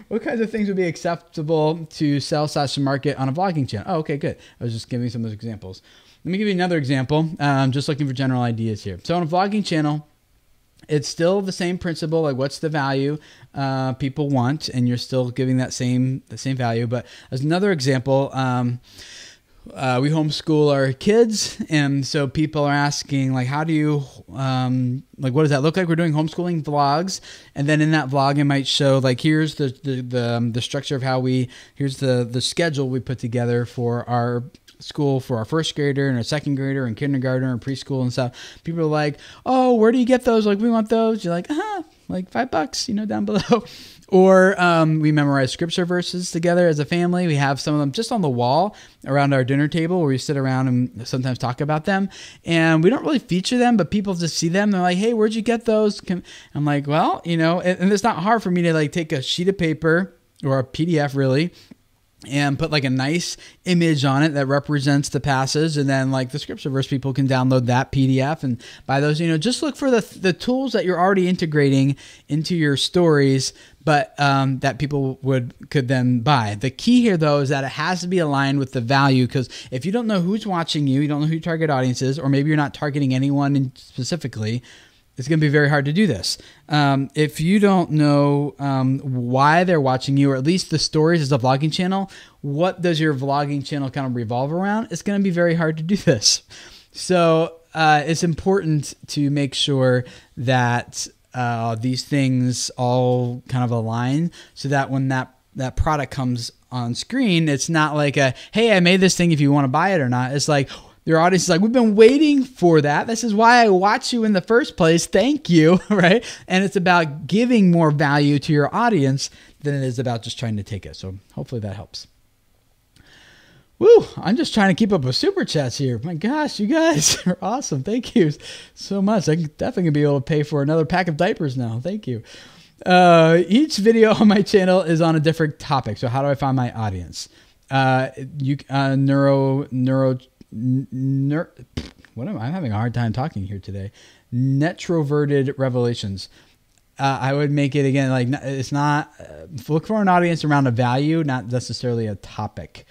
[SPEAKER 1] things would be acceptable to sell/market on a vlogging channel? Oh, okay, good. I was just giving some of those examples. Let me give you another example. Just looking for general ideas here. So on a vlogging channel, it's still the same principle, like what's the value people want, and you're still giving the same value. But as another example, we homeschool our kids, and so people are asking, like, how do you, like, what does that look like? We're doing homeschooling vlogs, and then in that vlog, it might show, like, here's the structure of how here's the schedule we put together for our school for our first grader and our second grader and kindergarten and preschool and stuff. People are like, oh, where do you get those? Like, we want those. You're like, like $5, down below. Or we memorize scripture verses together as a family. We have some of them just on the wall around our dinner table where we sit around and sometimes talk about them. And we don't really feature them, but people just see them. They're like, hey, where'd you get those? I'm like, well, and it's not hard for me to like take a sheet of paper or a PDF really, and put like a nice image on it that represents the passage, and then like the scripture verse, people can download that PDF and buy those. Just look for the tools that you're already integrating into your stories, but that people could then buy. The key here though is that it has to be aligned with the value, because if you don't know who's watching you don't know who your target audience is, or maybe you're not targeting anyone specifically, it's going to be very hard to do this. If you don't know why they're watching you, or at least the stories as a vlogging channel, what does your vlogging channel kind of revolve around? It's going to be very hard to do this. So it's important to make sure that these things all kind of align, so that when that product comes on screen, it's not like hey, I made this thing if you want to buy it or not. It's like, your audience is like, we've been waiting for that. This is why I watch you in the first place. Thank you, right? And it's about giving more value to your audience than it is about just trying to take it. So hopefully that helps. Woo, I'm just trying to keep up with super chats here. My gosh, you guys are awesome. Thank you so much. I'm definitely going to be able to pay for another pack of diapers now. Thank you. Each video on my channel is on a different topic. So how do I find my audience? I'm having a hard time talking here today. Netroverted revelations. I would make it again, like, it's not, look for an audience around a value, not necessarily a topic.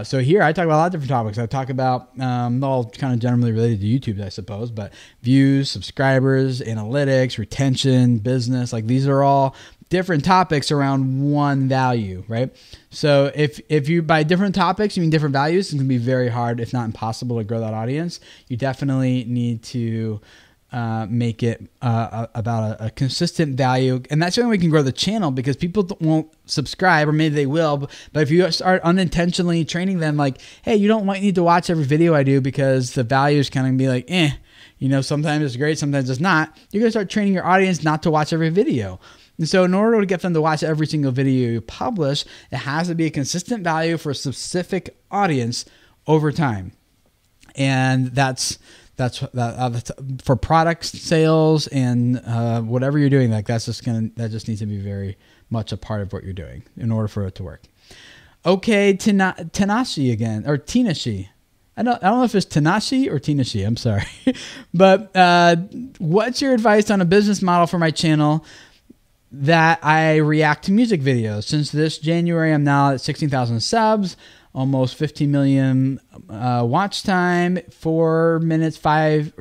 [SPEAKER 1] So here I talk about a lot of different topics. I talk about all kind of generally related to YouTube, I suppose, but views, subscribers, analytics, retention, business, like these are all different topics around one value, right? So if you, by different topics, you mean different values, it's going to be very hard, if not impossible, to grow that audience. You definitely need to make it about a consistent value. And that's the only way we can grow the channel, because people won't subscribe, or maybe they will. But if you start unintentionally training them like, hey, you don't need to watch every video I do because the value is kind of be like, sometimes it's great, sometimes it's not. You're going to start training your audience not to watch every video. And so in order to get them to watch every single video you publish, it has to be a consistent value for a specific audience over time. And that's for product sales and whatever you're doing. Like that just needs to be very much a part of what you're doing in order for it to work. Okay, Tanashi again, or Tinashi. I don't know if it's Tanashi or Tinashi. I'm sorry, but what's your advice on a business model for my channel that I react to music videos? Since this January, I'm now at 16,000 subs, almost 15 million watch time, 4 minutes 5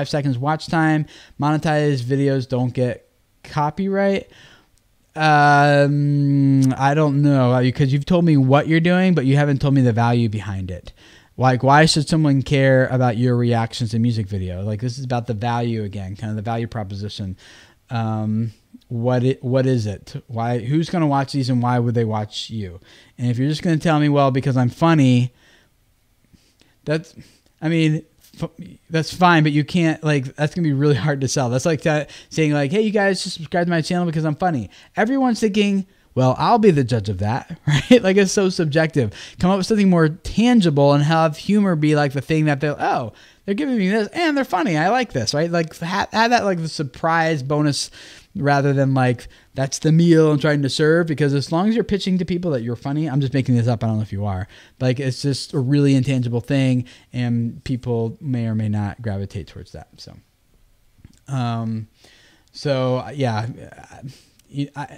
[SPEAKER 1] seconds watch time. Monetized videos don't get copyright. I don't know, because you've told me what you're doing, but you haven't told me the value behind it. Like, why should someone care about your reactions to music video? Like, this is about the value again, kind of the value proposition. What is it? Why? Who's going to watch these, and why would they watch you? And if you're just going to tell me, well, because I'm funny, that's fine, but you can't, like, that's going to be really hard to sell. That's like saying like, hey, you guys just subscribe to my channel because I'm funny. Everyone's thinking, well, I'll be the judge of that, right? Like, it's so subjective. Come up with something more tangible and have humor be like the thing that they're giving me this and they're funny. I like this, right? Like, add that, like, the surprise bonus rather than like, that's the meal I'm trying to serve. Because as long as you're pitching to people that you're funny, I'm just making this up, I don't know if you are, like it's just a really intangible thing, and people may or may not gravitate towards that. So yeah,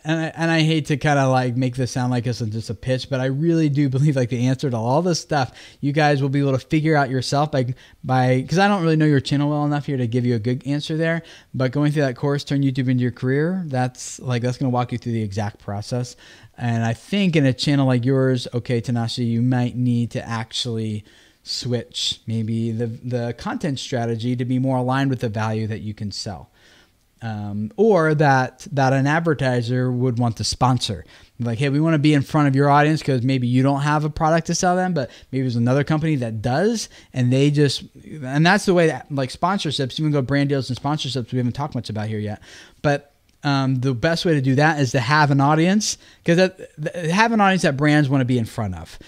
[SPEAKER 1] and I hate to kind of like make this sound like it's just a pitch, but I really do believe like the answer to all this stuff, you guys will be able to figure out yourself because I don't really know your channel well enough here to give you a good answer there. But going through that course, Turn YouTube into Your Career, that's going to walk you through the exact process. And I think in a channel like yours, okay, Tanasha, you might need to actually switch maybe the content strategy to be more aligned with the value that you can sell. Or that an advertiser would want to sponsor. Like, hey, we want to be in front of your audience because maybe you don't have a product to sell them, but maybe there's another company that does, and that's the way that, like, sponsorships, even go brand deals and sponsorships, we haven't talked much about here yet. But the best way to do that is to have an audience, because have an audience that brands want to be in front of.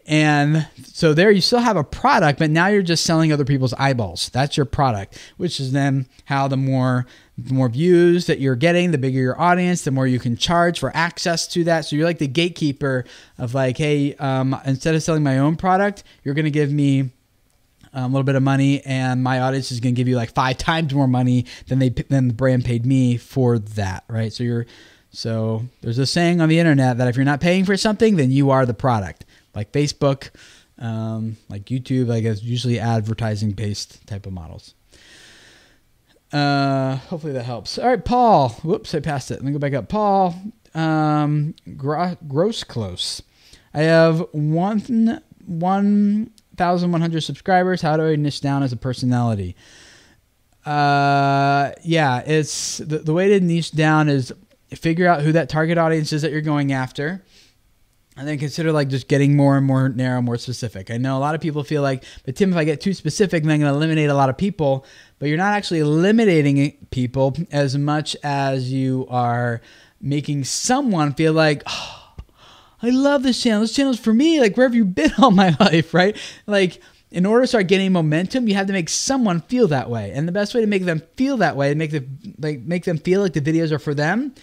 [SPEAKER 1] And so there you still have a product, but now you're just selling other people's eyeballs. That's your product, which is then how the more views that you're getting, the bigger your audience, the more you can charge for access to that. So you're like the gatekeeper of like, hey, instead of selling my own product, you're going to give me a little bit of money, and my audience is going to give you like 5 times more money than the brand paid me for that, right? So there's a saying on the internet that if you're not paying for something, then you are the product. Like Facebook, like YouTube, like it's usually advertising-based type of models. Hopefully that helps. All right, Paul. Whoops, I passed it. Let me go back up. Paul, gross close. I have 1,100 subscribers. How do I niche down as a personality? Yeah, it's the way to niche down is figure out who that target audience is that you're going after. And then consider like just getting more and more narrow, more specific. I know a lot of people feel like, but Tim, if I get too specific, then I'm going to eliminate a lot of people. But you're not actually eliminating people as much as you are making someone feel like, oh, I love this channel. This channel's for me. Like, where have you been all my life, right? Like, in order to start getting momentum, you have to make someone feel that way. And the best way to make them feel that way, make them feel like the videos are for them,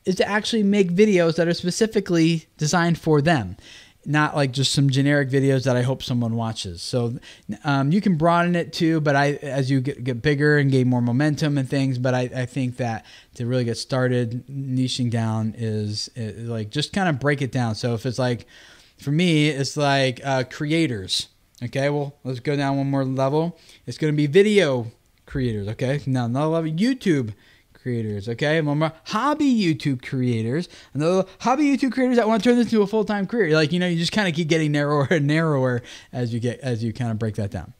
[SPEAKER 1] is to actually make videos that are specifically designed for them, not like just some generic videos that I hope someone watches. So you can broaden it too, but as you get bigger and gain more momentum and things, but I think that to really get started, niching down is like just kind of break it down. So if it's like, for me, it's like creators. Okay, well, let's go down one more level. It's going to be video creators. Okay, now another level, YouTube creators, okay? One more, hobby YouTube creators. Another, hobby YouTube creators that want to turn this into a full-time career. Like, you know, you just kind of keep getting narrower and narrower as you kind of break that down.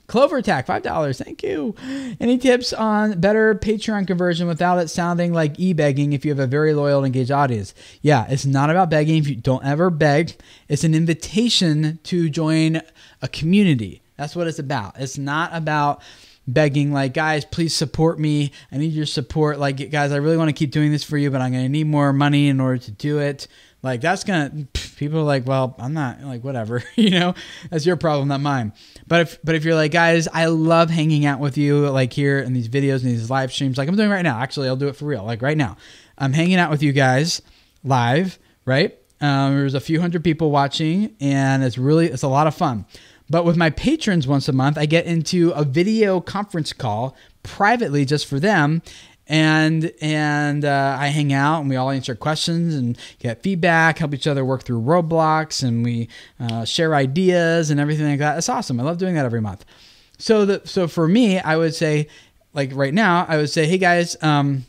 [SPEAKER 1] Clover Attack, $5. Thank you. Any tips on better Patreon conversion without it sounding like e-begging if you have a very loyal and engaged audience? Yeah, it's not about begging. If you don't ever beg, it's an invitation to join a community. That's what it's about. It's not about begging like, guys, please support me. I need your support. Like, guys, I really want to keep doing this for you, but I'm going to need more money in order to do it. Like, that's going to, people are like, well, I'm not, like, whatever, you know, that's your problem, not mine. But if you're like, guys, I love hanging out with you, like here in these videos and these live streams, like I'm doing right now. Actually, I'll do it for real. Like right now, I'm hanging out with you guys live, right? There's a few hundred people watching, and it's a lot of fun. But with my patrons once a month, I get into a video conference call privately just for them. And I hang out and we all answer questions and get feedback, help each other work through roadblocks, and we share ideas and everything like that. It's awesome. I love doing that every month. So for me, I would say, like right now, I would say, hey guys, you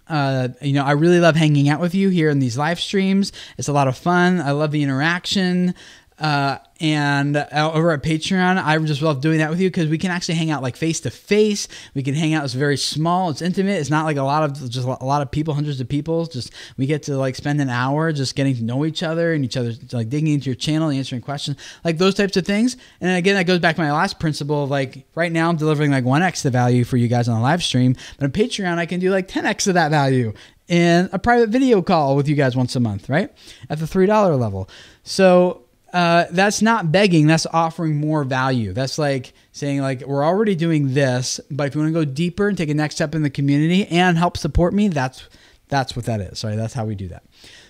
[SPEAKER 1] know, I really love hanging out with you here in these live streams. It's a lot of fun. I love the interaction. And over at Patreon, I just love doing that with you because we can actually hang out like face to face. We can hang out. It's very small. It's intimate. It's not like a lot of people, hundreds of people. Just we get to like spend an hour just getting to know each other and each other, like digging into your channel, answering questions, like those types of things. And again, that goes back to my last principle of like right now I'm delivering like 1x the value for you guys on a live stream, but on Patreon I can do like 10x of that value in a private video call with you guys once a month, right? At the $3 level. So that's not begging. That's offering more value. That's like saying like, we're already doing this, but if you want to go deeper and take a next step in the community and help support me, that's what that is. Sorry, that's how we do that.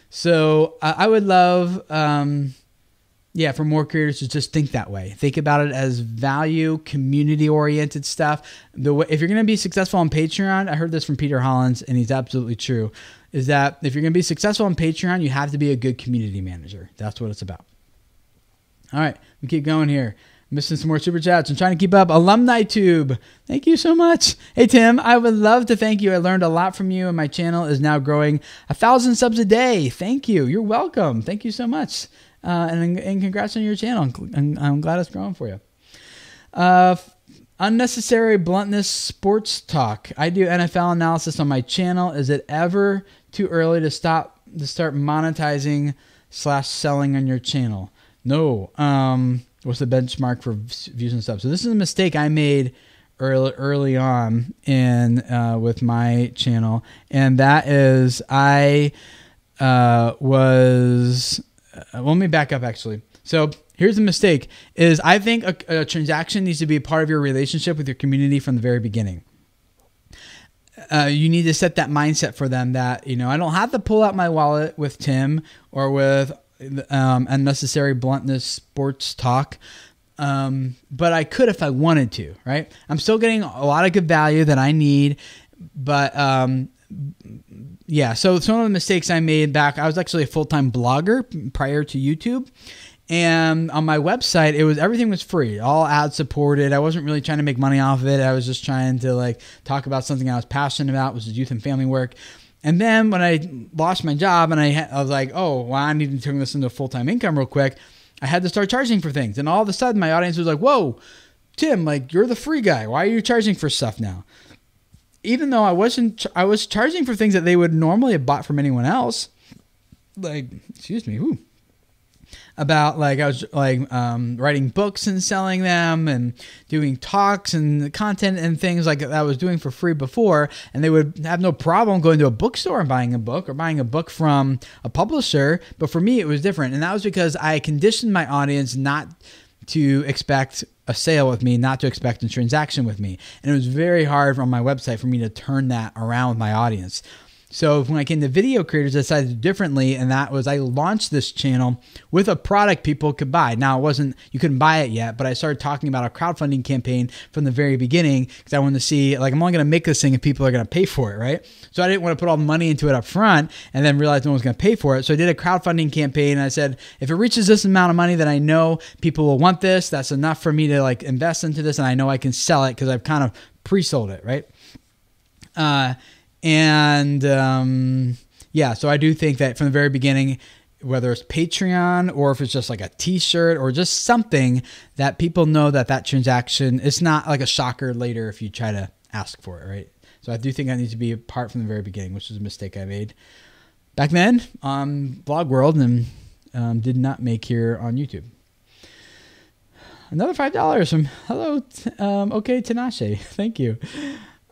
[SPEAKER 1] So I would love, for more creators to just think that way. Think about it as value, community-oriented stuff. If you're going to be successful on Patreon, I heard this from Peter Hollins, and he's absolutely true, is that if you're going to be successful on Patreon, you have to be a good community manager. That's what it's about. All right, we keep going here. Missing some more super chats. I'm trying to keep up. Alumni Tube, thank you so much. Hey, Tim, I would love to thank you. I learned a lot from you, and my channel is now growing 1,000 subs a day. Thank you. You're welcome. Thank you so much. And congrats on your channel. I'm glad it's growing for you. Unnecessary bluntness sports talk. I do NFL analysis on my channel. Is it ever too early to start monetizing / selling on your channel? No. What's the benchmark for views and stuff? So this is a mistake I made early on with my channel, and that is let me back up actually. So here's the mistake: is I think a transaction needs to be a part of your relationship with your community from the very beginning. You need to set that mindset for them that I don't have to pull out my wallet with Tim or with unnecessary bluntness sports talk, but I could if I wanted to, right? I'm still getting a lot of good value that I need, but so some of the mistakes I made back, I was actually a full-time blogger prior to YouTube, and on my website everything was free, all ad supported. I wasn't really trying to make money off of it. I was just trying to like talk about something I was passionate about, which is youth and family work. And then when I lost my job and I was like, oh, well, I need to turn this into full-time income real quick, I had to start charging for things. And all of a sudden my audience was like, whoa, Tim, like you're the free guy. Why are you charging for stuff now? Even though I was charging for things that they would normally have bought from anyone else. Like, excuse me, about like I was like writing books and selling them and doing talks and content and things like that I was doing for free before, and they would have no problem going to a bookstore and buying a book or buying a book from a publisher. But for me, it was different, and that was because I conditioned my audience not to expect a sale with me, not to expect a transaction with me, and it was very hard on my website for me to turn that around with my audience. So when I came to video creators, I decided to do differently, and that was I launched this channel with a product people could buy. Now, you couldn't buy it yet, but I started talking about a crowdfunding campaign from the very beginning because I wanted to see, like, I'm only going to make this thing if people are going to pay for it, right? So I didn't want to put all the money into it up front and then realize no one was going to pay for it. So I did a crowdfunding campaign, and I said, if it reaches this amount of money that I know people will want this, that's enough for me to like invest into this, and I know I can sell it because I've kind of pre-sold it, right? So I do think that from the very beginning, whether it's Patreon or if it's just like a t-shirt or just something that people know that transaction, it's not like a shocker later if you try to ask for it, right? So I do think that needs to be a part from the very beginning, which is a mistake I made back then on Blog World and did not make here on YouTube. Another $5 from hello, okay, Tinashe. Thank you.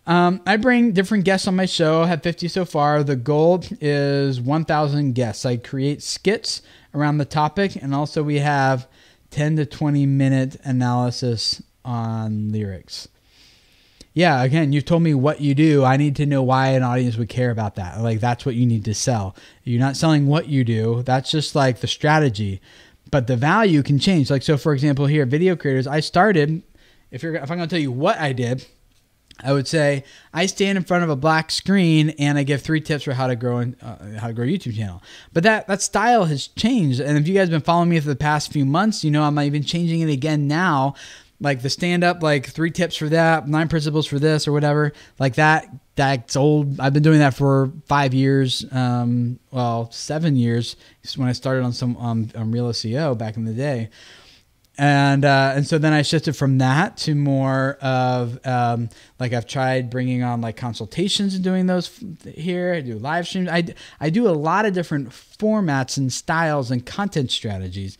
[SPEAKER 1] I bring different guests on my show. I have 50 so far. The goal is 1,000 guests. I create skits around the topic, and also we have 10 to 20 minute analysis on lyrics. Yeah, again, you've told me what you do. I need to know why an audience would care about that. Like, that's what you need to sell. You're not selling what you do. That's just like the strategy. But the value can change. Like, so for example, here, video creators, I started, if I'm going to tell you what I did, I would say I stand in front of a black screen and I give 3 tips for how to grow a YouTube channel. But that style has changed. And if you guys have been following me for the past few months, I'm even changing it again now. Like the stand up, like 3 tips for that, 9 principles for this or whatever. Like that's old. I've been doing that for 5 years. 7 years. This is when I started on Real SEO back in the day. And so then I shifted from that to more of like I've tried bringing on like consultations and doing those here. I do live streams. I do a lot of different formats and styles and content strategies.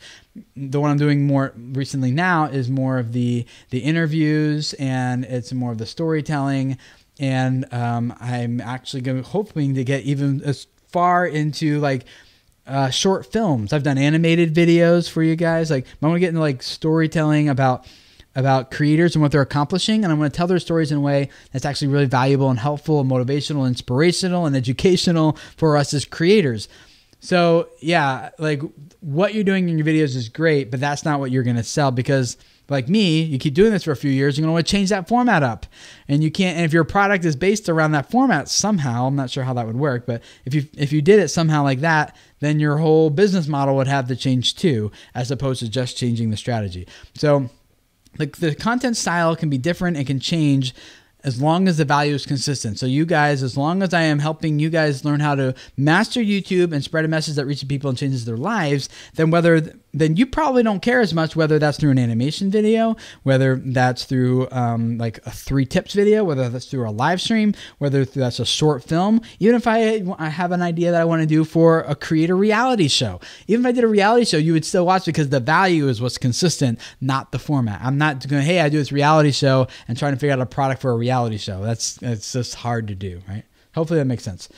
[SPEAKER 1] The one I'm doing more recently now is more of the interviews, and it's more of the storytelling. And I'm actually hoping to get even as far into like short films. I've done animated videos for you guys. Like I want to get into like storytelling about creators and what they're accomplishing. And I'm going to tell their stories in a way that's actually really valuable and helpful and motivational, inspirational, and educational for us as creators. So yeah, like what you're doing in your videos is great, but that's not what you're going to sell, because like me, you keep doing this for a few years, you're going to want to change that format up, and you can't. And if your product is based around that format somehow, I'm not sure how that would work, but if you did it somehow like that, then your whole business model would have to change too, as opposed to just changing the strategy. So the content style can be different and can change as long as the value is consistent. So you guys, as long as I am helping you guys learn how to master YouTube and spread a message that reaches people and changes their lives, then you probably don't care as much whether that's through an animation video, whether that's through like a 3 tips video, whether that's through a live stream, whether that's a short film. Even if I have an idea that I want to do for a creator reality show, even if I did a reality show, you would still watch, because the value is what's consistent, not the format. I'm not going, hey, I do this reality show and trying to figure out a product for a reality show. It's just hard to do, right? Hopefully that makes sense.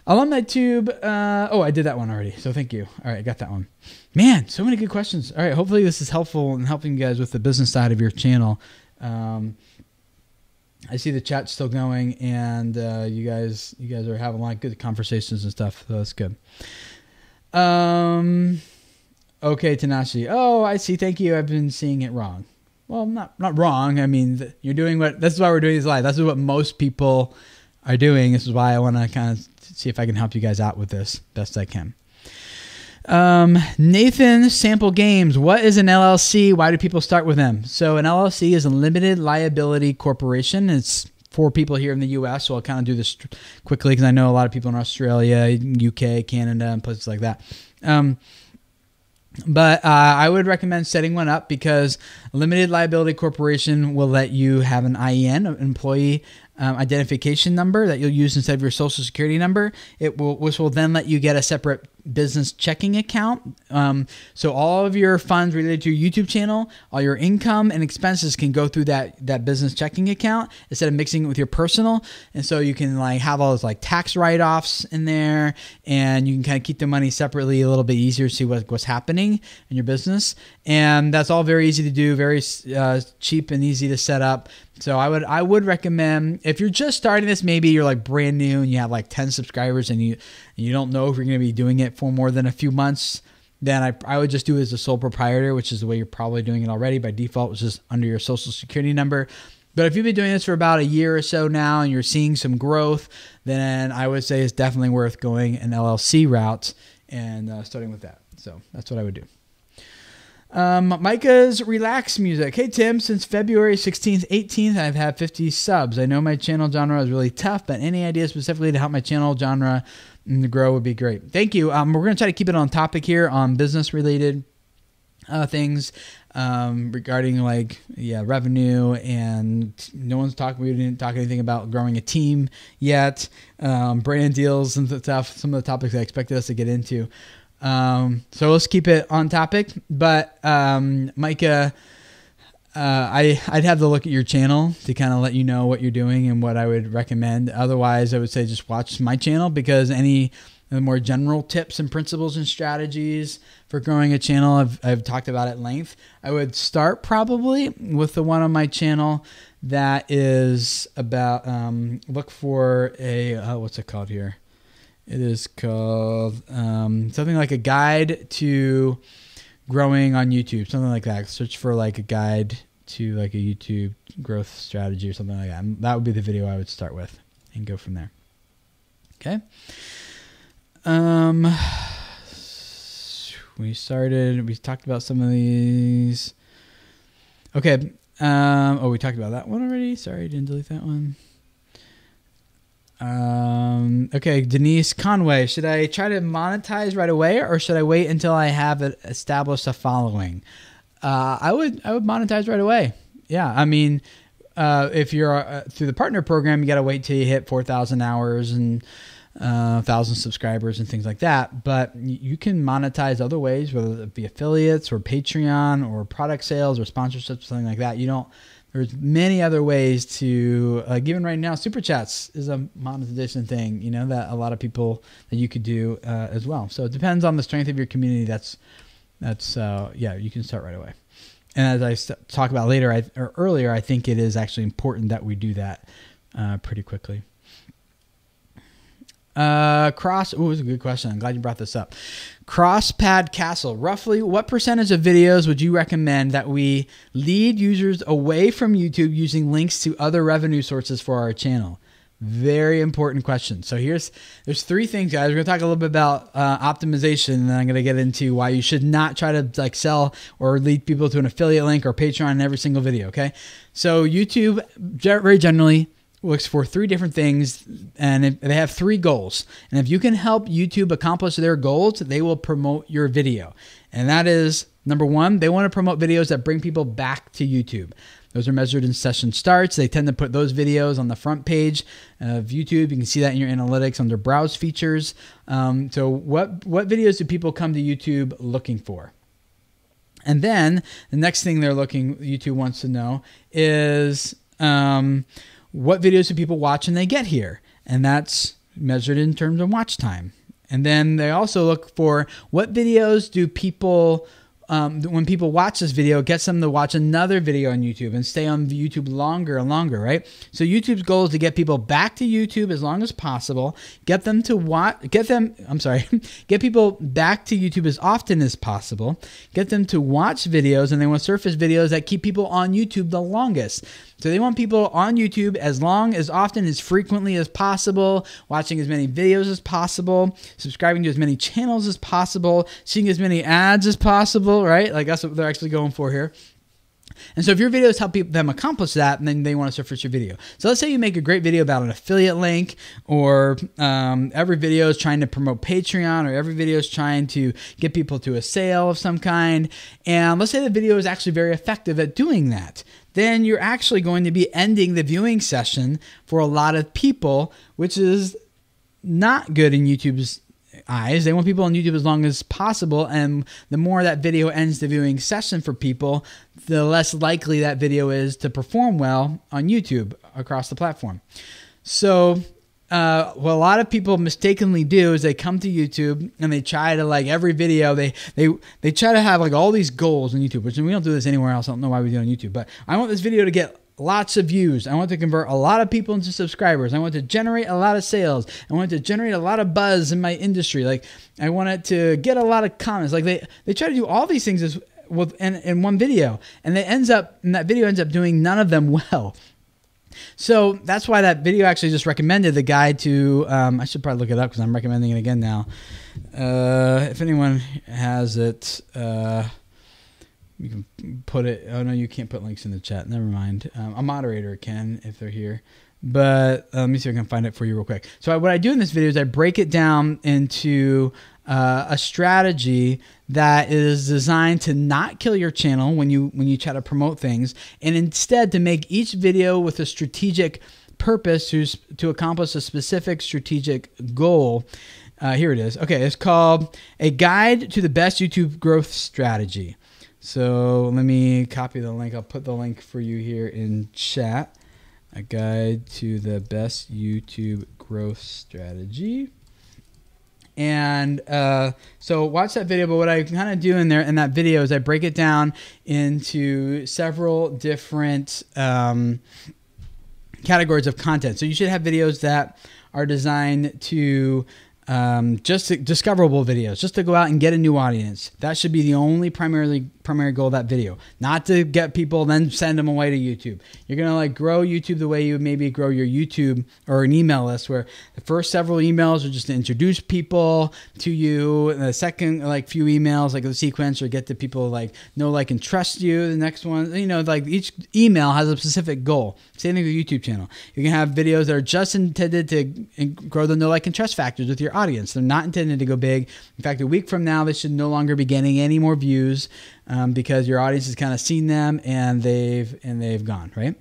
[SPEAKER 1] Alumni Tube. Oh, I did that one already, so thank you. All right, I got that one. Man, so many good questions. All right, hopefully this is helpful in helping you guys with the business side of your channel. I see the chat still going, and you guys are having a lot of good conversations and stuff, so that's good. Okay, Tanashi. Oh, I see. Thank you. I've been seeing it wrong. Well, not wrong. I mean, you're doing this is why we're doing these live. This is what most people are doing. This is why I want to kind of see if I can help you guys out with this best I can. Nathan Sample Games. What is an LLC? Why do people start with them? So an LLC is a limited liability corporation. It's for people here in the U.S. So I'll kind of do this quickly because I know a lot of people in Australia, UK, Canada, and places like that. But I would recommend setting one up, because a limited liability corporation will let you have an IEN, an employee identification number, that you'll use instead of your social security number. Which will then let you get a separate business checking account. So all of your funds related to your YouTube channel, all your income and expenses can go through that business checking account instead of mixing it with your personal. And so you can like have all those like tax write-offs in there, and you can kind of keep the money separately, a little bit easier to see what's happening in your business. And that's all very easy to do, very cheap and easy to set up. So I would recommend, if you're just starting this, maybe you're like brand new and you have like 10 subscribers and you don't know if you're going to be doing it for more than a few months, then I would just do it as a sole proprietor, which is the way you're probably doing it already by default, which is under your social security number. But if you've been doing this for about a year or so now and you're seeing some growth, then I would say it's definitely worth going an LLC route and starting with that. So that's what I would do. Micah's Relax Music. Hey Tim, since February 16th, 18th, I've had 50 subs. I know my channel genre is really tough, but any ideas specifically to help my channel genre grow would be great. Thank you. We're going to try to keep it on topic here on business related things regarding like revenue, and we didn't talk anything about growing a team yet, brand deals and stuff, some of the topics I expected us to get into. So let's keep it on topic, but, Micah, I'd have to look at your channel to kind of let you know what you're doing and what I would recommend. Otherwise I would say just watch my channel, because any of the more general tips and principles and strategies for growing a channel, I've talked about at length. I would start probably with the one on my channel that is about, look for a, what's it called here? It is called something like a guide to growing on YouTube, something like that. Search for like a guide to like a YouTube growth strategy or something like that. And that would be the video I would start with and go from there. Okay. We talked about some of these. Okay. We talked about that one already. Sorry, I didn't delete that one. Okay, Denise Conway, should I try to monetize right away, or should I wait until I have established a following? I would monetize right away. Yeah, I mean, if you're through the partner program, you got to wait till you hit 4,000 hours and 1,000 subscribers and things like that. But you can monetize other ways, whether it be affiliates or Patreon or product sales or sponsorships, something like that. There's many other ways to, even right now, super chats is a monetization thing, you know, that a lot of people that you could do as well. So it depends on the strength of your community. Yeah, you can start right away. And as I talk about later or earlier, I think it is actually important that we do that pretty quickly. Ooh, it was a good question. I'm glad you brought this up. Crosspad Castle. Roughly what percentage of videos would you recommend that we lead users away from YouTube using links to other revenue sources for our channel? Very important question. So there's 3 things, guys. We're going to talk a little bit about optimization, and then I'm going to get into why you should not try to like sell or lead people to an affiliate link or Patreon in every single video. Okay. So YouTube very generally looks for 3 different things, and they have 3 goals. And if you can help YouTube accomplish their goals, they will promote your video. And that is, number 1, they want to promote videos that bring people back to YouTube. Those are measured in session starts. They tend to put those videos on the front page of YouTube. You can see that in your analytics under browse features. So what videos do people come to YouTube looking for? And then the next thing YouTube wants to know is, what videos do people watch when they get here? And that's measured in terms of watch time. And then they also look for what videos do people, when people watch this video, it gets them to watch another video on YouTube and stay on YouTube longer and longer, right? So YouTube's goal is to get people back to YouTube as long as possible, get people back to YouTube as often as possible, get them to watch videos, and they want to surface videos that keep people on YouTube the longest. So they want people on YouTube as often, as frequently as possible, watching as many videos as possible, subscribing to as many channels as possible, seeing as many ads as possible, right? Like that's what they're actually going for here. And so if your videos help them accomplish that, then they want to surface your video. So let's say you make a great video about an affiliate link, or every video is trying to promote Patreon, or every video is trying to get people to a sale of some kind. And let's say the video is actually very effective at doing that. Then you're actually going to be ending the viewing session for a lot of people, which is not good in YouTube's eyes. They want people on YouTube as long as possible, and the more that video ends the viewing session for people, the less likely that video is to perform well on YouTube across the platform. So what a lot of people mistakenly do is they come to YouTube and they try to, like, every video, they try to have like all these goals on YouTube, which we don't do this anywhere else. I don't know why we do it on YouTube, but I want this video to get lots of views. I want to convert a lot of people into subscribers. I want to generate a lot of sales. I want to generate a lot of buzz in my industry. Like, I want it to get a lot of comments. Like they try to do all these things in one video, and that video ends up doing none of them well. So that's why that video actually just recommended the guide to, I should probably look it up because I'm recommending it again now. If anyone has it, you can put it. Oh, no, you can't put links in the chat. Never mind. A moderator can if they're here. But let me see if I can find it for you real quick. So what I do in this video is I break it down into a strategy that is designed to not kill your channel when you try to promote things, and instead to make each video with a strategic purpose to accomplish a specific strategic goal. Here it is. Okay, it's called A Guide to the Best YouTube Growth Strategy. So let me copy the link. I'll put the link for you here in chat. A Guide to the Best YouTube Growth Strategy. And so watch that video, but what I kind of do in that video is I break it down into several different categories of content. So you should have videos that are designed to just discoverable videos, just to go out and get a new audience. That should be the only primary goal of that video, not to get people then send them away to YouTube. You're gonna like grow YouTube the way you would maybe grow your YouTube or an email list, where the first several emails are just to introduce people to you, and the second few emails, like the sequence, or get the people like know, like, and trust you. The next one, like each email has a specific goal. Same thing with your YouTube channel. You can have videos that are just intended to grow the know, like, and trust factors with your audience. They're not intended to go big. In fact, a week from now, they should no longer be getting any more views because your audience has kind of seen them and they've gone, right?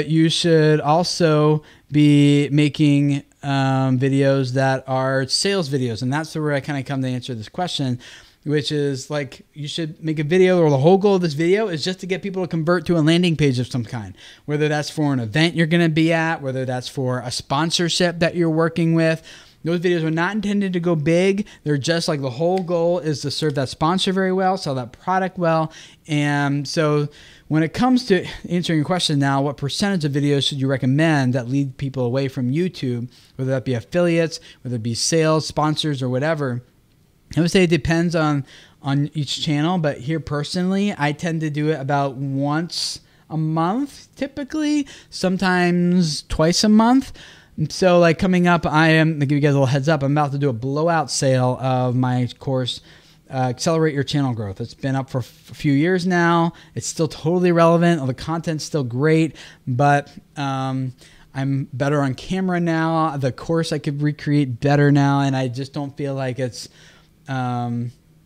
[SPEAKER 1] You should also be making videos that are sales videos, and that's where I kind of come to answer this question. which is like you should make a video, or the whole goal of this video is just to get people to convert to a landing page of some kind, whether that's for an event you're going to be at, whether that's for a sponsorship that you're working with. Those videos are not intended to go big. They're just like the whole goal is to serve that sponsor very well, sell that product well. And so when it comes to answering your question now, what percentage of videos should you recommend that lead people away from YouTube, whether that be affiliates, whether it be sales, sponsors, or whatever? I would say it depends on each channel, but here personally, I tend to do it about once a month, typically, sometimes twice a month. So like coming up, to give you guys a little heads up, I'm about to do a blowout sale of my course, Accelerate Your Channel Growth. It's been up for a few years now. It's still totally relevant. All the content's still great, but I'm better on camera now. The course I could recreate better now, and I just don't feel like it's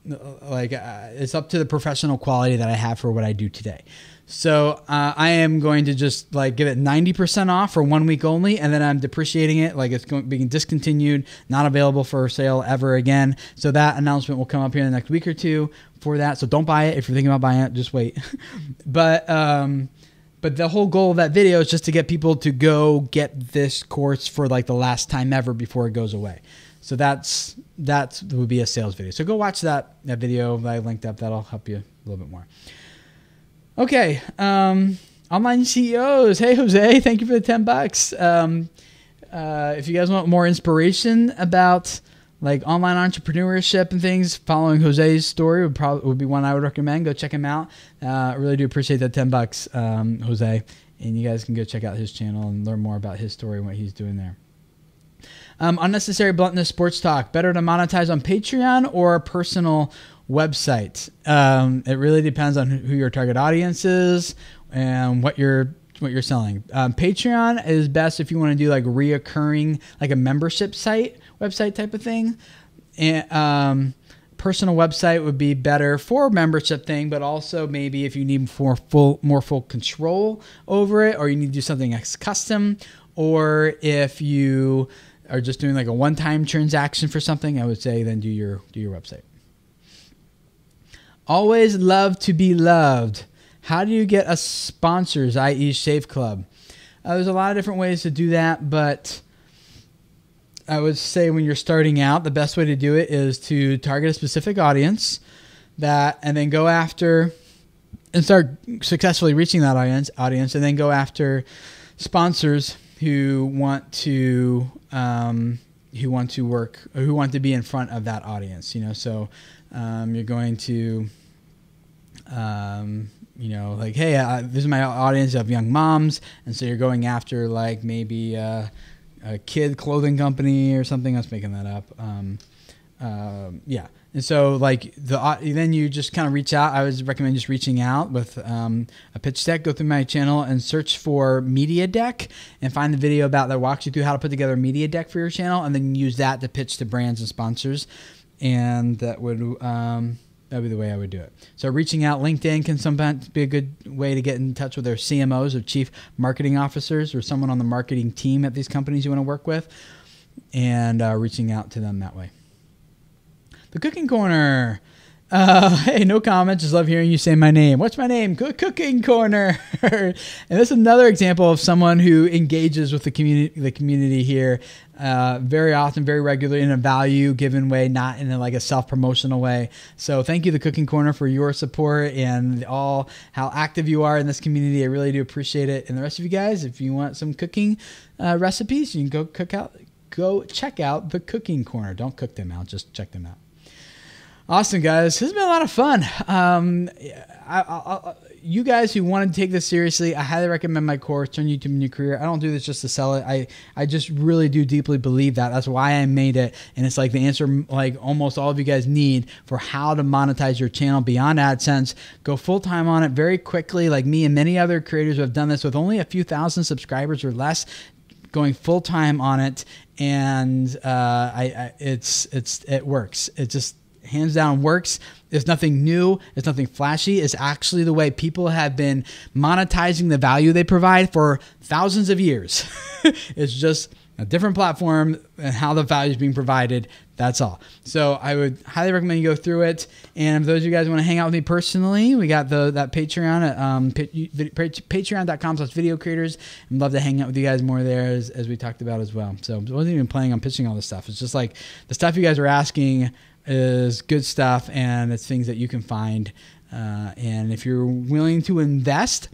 [SPEAKER 1] it's up to the professional quality that I have for what I do today. So I am going to just like give it 90% off for 1 week only, and then I'm depreciating it like it's going being discontinued, not available for sale ever again. So that announcement will come up here in the next week or two for that. So don't buy it if you're thinking about buying it. Just wait. But the whole goal of that video is just to get people to go get this course for like the last time ever before it goes away. So that would be a sales video. So go watch that video that I linked up. That'll help you a little bit more. Okay, online CEOs. Hey, Jose, thank you for the $10. If you guys want more inspiration about like online entrepreneurship and things, following Jose's story would be one I would recommend. Go check him out. I really do appreciate that $10, Jose. And you guys can go check out his channel and learn more about his story and what he's doing there. Unnecessary bluntness sports talk. Better to monetize on Patreon or a personal website? It really depends on who your target audience is and what you're selling. Patreon is best if you want to do like reoccurring, like a membership website type of thing. And personal website would be better for a membership thing, but also maybe if you need more full control over it, or you need to do something that's custom, or if you are just doing like a one-time transaction for something, I would say then do your website. Always love to be loved. How do you get a sponsors, i.e. Shave Club? There's a lot of different ways to do that, but I would say when you're starting out, the best way to do it is to target a specific audience and then go after and start successfully reaching that audience, and then go after sponsors who want to work, or who want to be in front of that audience. So you're going to like, hey, this is my audience of young moms, and so you're going after like maybe a kid clothing company or something. I was making that up. Yeah. And so like then you just kind of reach out. I would recommend just reaching out with a pitch deck. Go through my channel and search for media deck and find the video that walks you through how to put together a media deck for your channel, and then use that to pitch to brands and sponsors. And that would be the way I would do it. So reaching out, LinkedIn can sometimes be a good way to get in touch with their CMOs or chief marketing officers, or someone on the marketing team at these companies you want to work with, and reaching out to them that way. The Cooking Corner. Hey, no comment. Just love hearing you say my name. What's my name? Cooking Corner. And this is another example of someone who engages with the community here very often, very regularly, in a value-given way, not in like a self-promotional way. So thank you, The Cooking Corner, for your support and how active you are in this community. I really do appreciate it. And the rest of you guys, if you want some cooking recipes, you can go check out The Cooking Corner. Don't cook them out. Just check them out. Awesome, guys. This has been a lot of fun. You guys who want to take this seriously, I highly recommend my course, Turn YouTube into Your Career. I don't do this just to sell it. I just really do deeply believe that. That's why I made it. And it's like the answer like almost all of you guys need for how to monetize your channel beyond AdSense. Go full-time on it very quickly, like me and many other creators who have done this with only a few thousand subscribers or less, going full-time on it. And it works. It just hands down works. It's nothing new. It's nothing flashy. It's actually the way people have been monetizing the value they provide for thousands of years. It's just a different platform and how the value is being provided. That's all. So I would highly recommend you go through it. And if those of you guys want to hang out with me personally, we got that Patreon at patreon.com/video creators. I'd love to hang out with you guys more there as we talked about as well. So I wasn't even planning on pitching all this stuff. It's just like the stuff you guys are asking is good stuff, and it's things that you can find. And if you're willing to invest,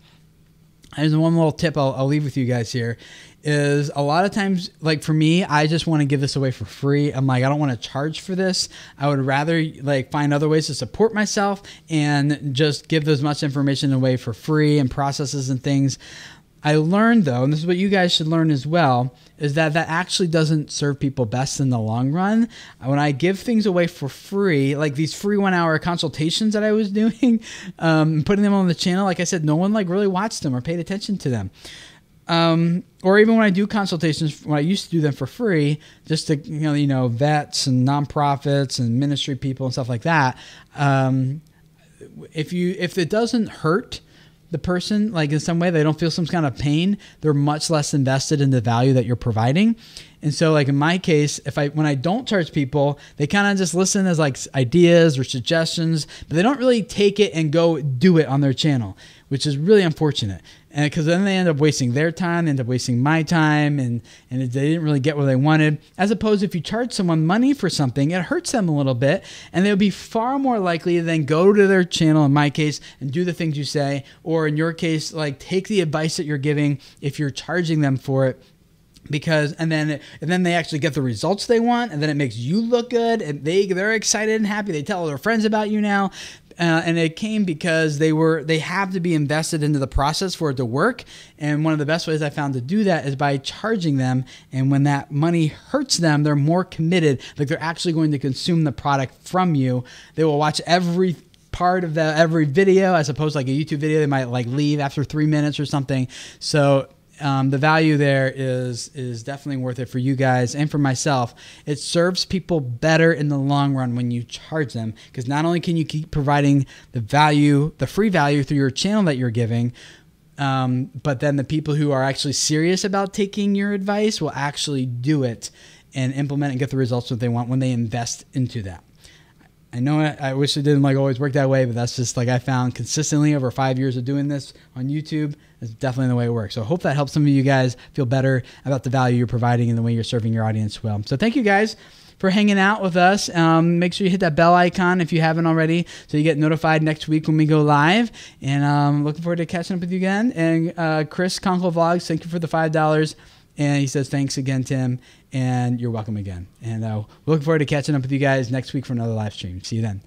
[SPEAKER 1] there's one little tip I'll leave with you guys here. Is a lot of times, like for me, I just want to give this away for free. I'm like, I don't want to charge for this. I would rather like find other ways to support myself and just give as much information away for free and processes and things. I learned though, and this is what you guys should learn as well, is that actually doesn't serve people best in the long run. When I give things away for free, like these free 1-hour consultations that I was doing, putting them on the channel, like I said, no one like really watched them or paid attention to them. Or even when I do consultations, when I used to do them for free, just to, you know, vets and nonprofits and ministry people and stuff like that. If it doesn't hurt the person, like in some way, they don't feel some kind of pain, they're much less invested in the value that you're providing. And so like in my case, when I don't charge people, they kind of just listen as like ideas or suggestions, but they don't really take it and go do it on their channel, which is really unfortunate. And because then they end up wasting their time, they end up wasting my time, and they didn't really get what they wanted. As opposed to if you charge someone money for something, it hurts them a little bit, and they'll be far more likely to then go to their channel, in my case, and do the things you say, or in your case, like take the advice that you're giving if you're charging them for it. And then they actually get the results they want, and then it makes you look good, and they're excited and happy. They tell their friends about you now. And it came because they have to be invested into the process for it to work. And one of the best ways I found to do that is by charging them. And when that money hurts them, they're more committed. Like they're actually going to consume the product from you. They will watch every part of every video, as opposed to like a YouTube video. They might like leave after 3 minutes or something. So the value there is definitely worth it for you guys and for myself. It serves people better in the long run when you charge them, because not only can you keep providing the free value through your channel that you're giving, but then the people who are actually serious about taking your advice will actually do it and implement and get the results that they want when they invest into that. I know I wish it didn't like always work that way, but that's just like I found consistently over 5 years of doing this on YouTube. It's definitely the way it works. So I hope that helps some of you guys feel better about the value you're providing and the way you're serving your audience well. So thank you guys for hanging out with us. Make sure you hit that bell icon if you haven't already, so you get notified next week when we go live. And looking forward to catching up with you again. And Chris Conkle Vlogs, thank you for the $5. And he says, thanks again, Tim, and you're welcome again. And looking forward to catching up with you guys next week for another live stream. See you then.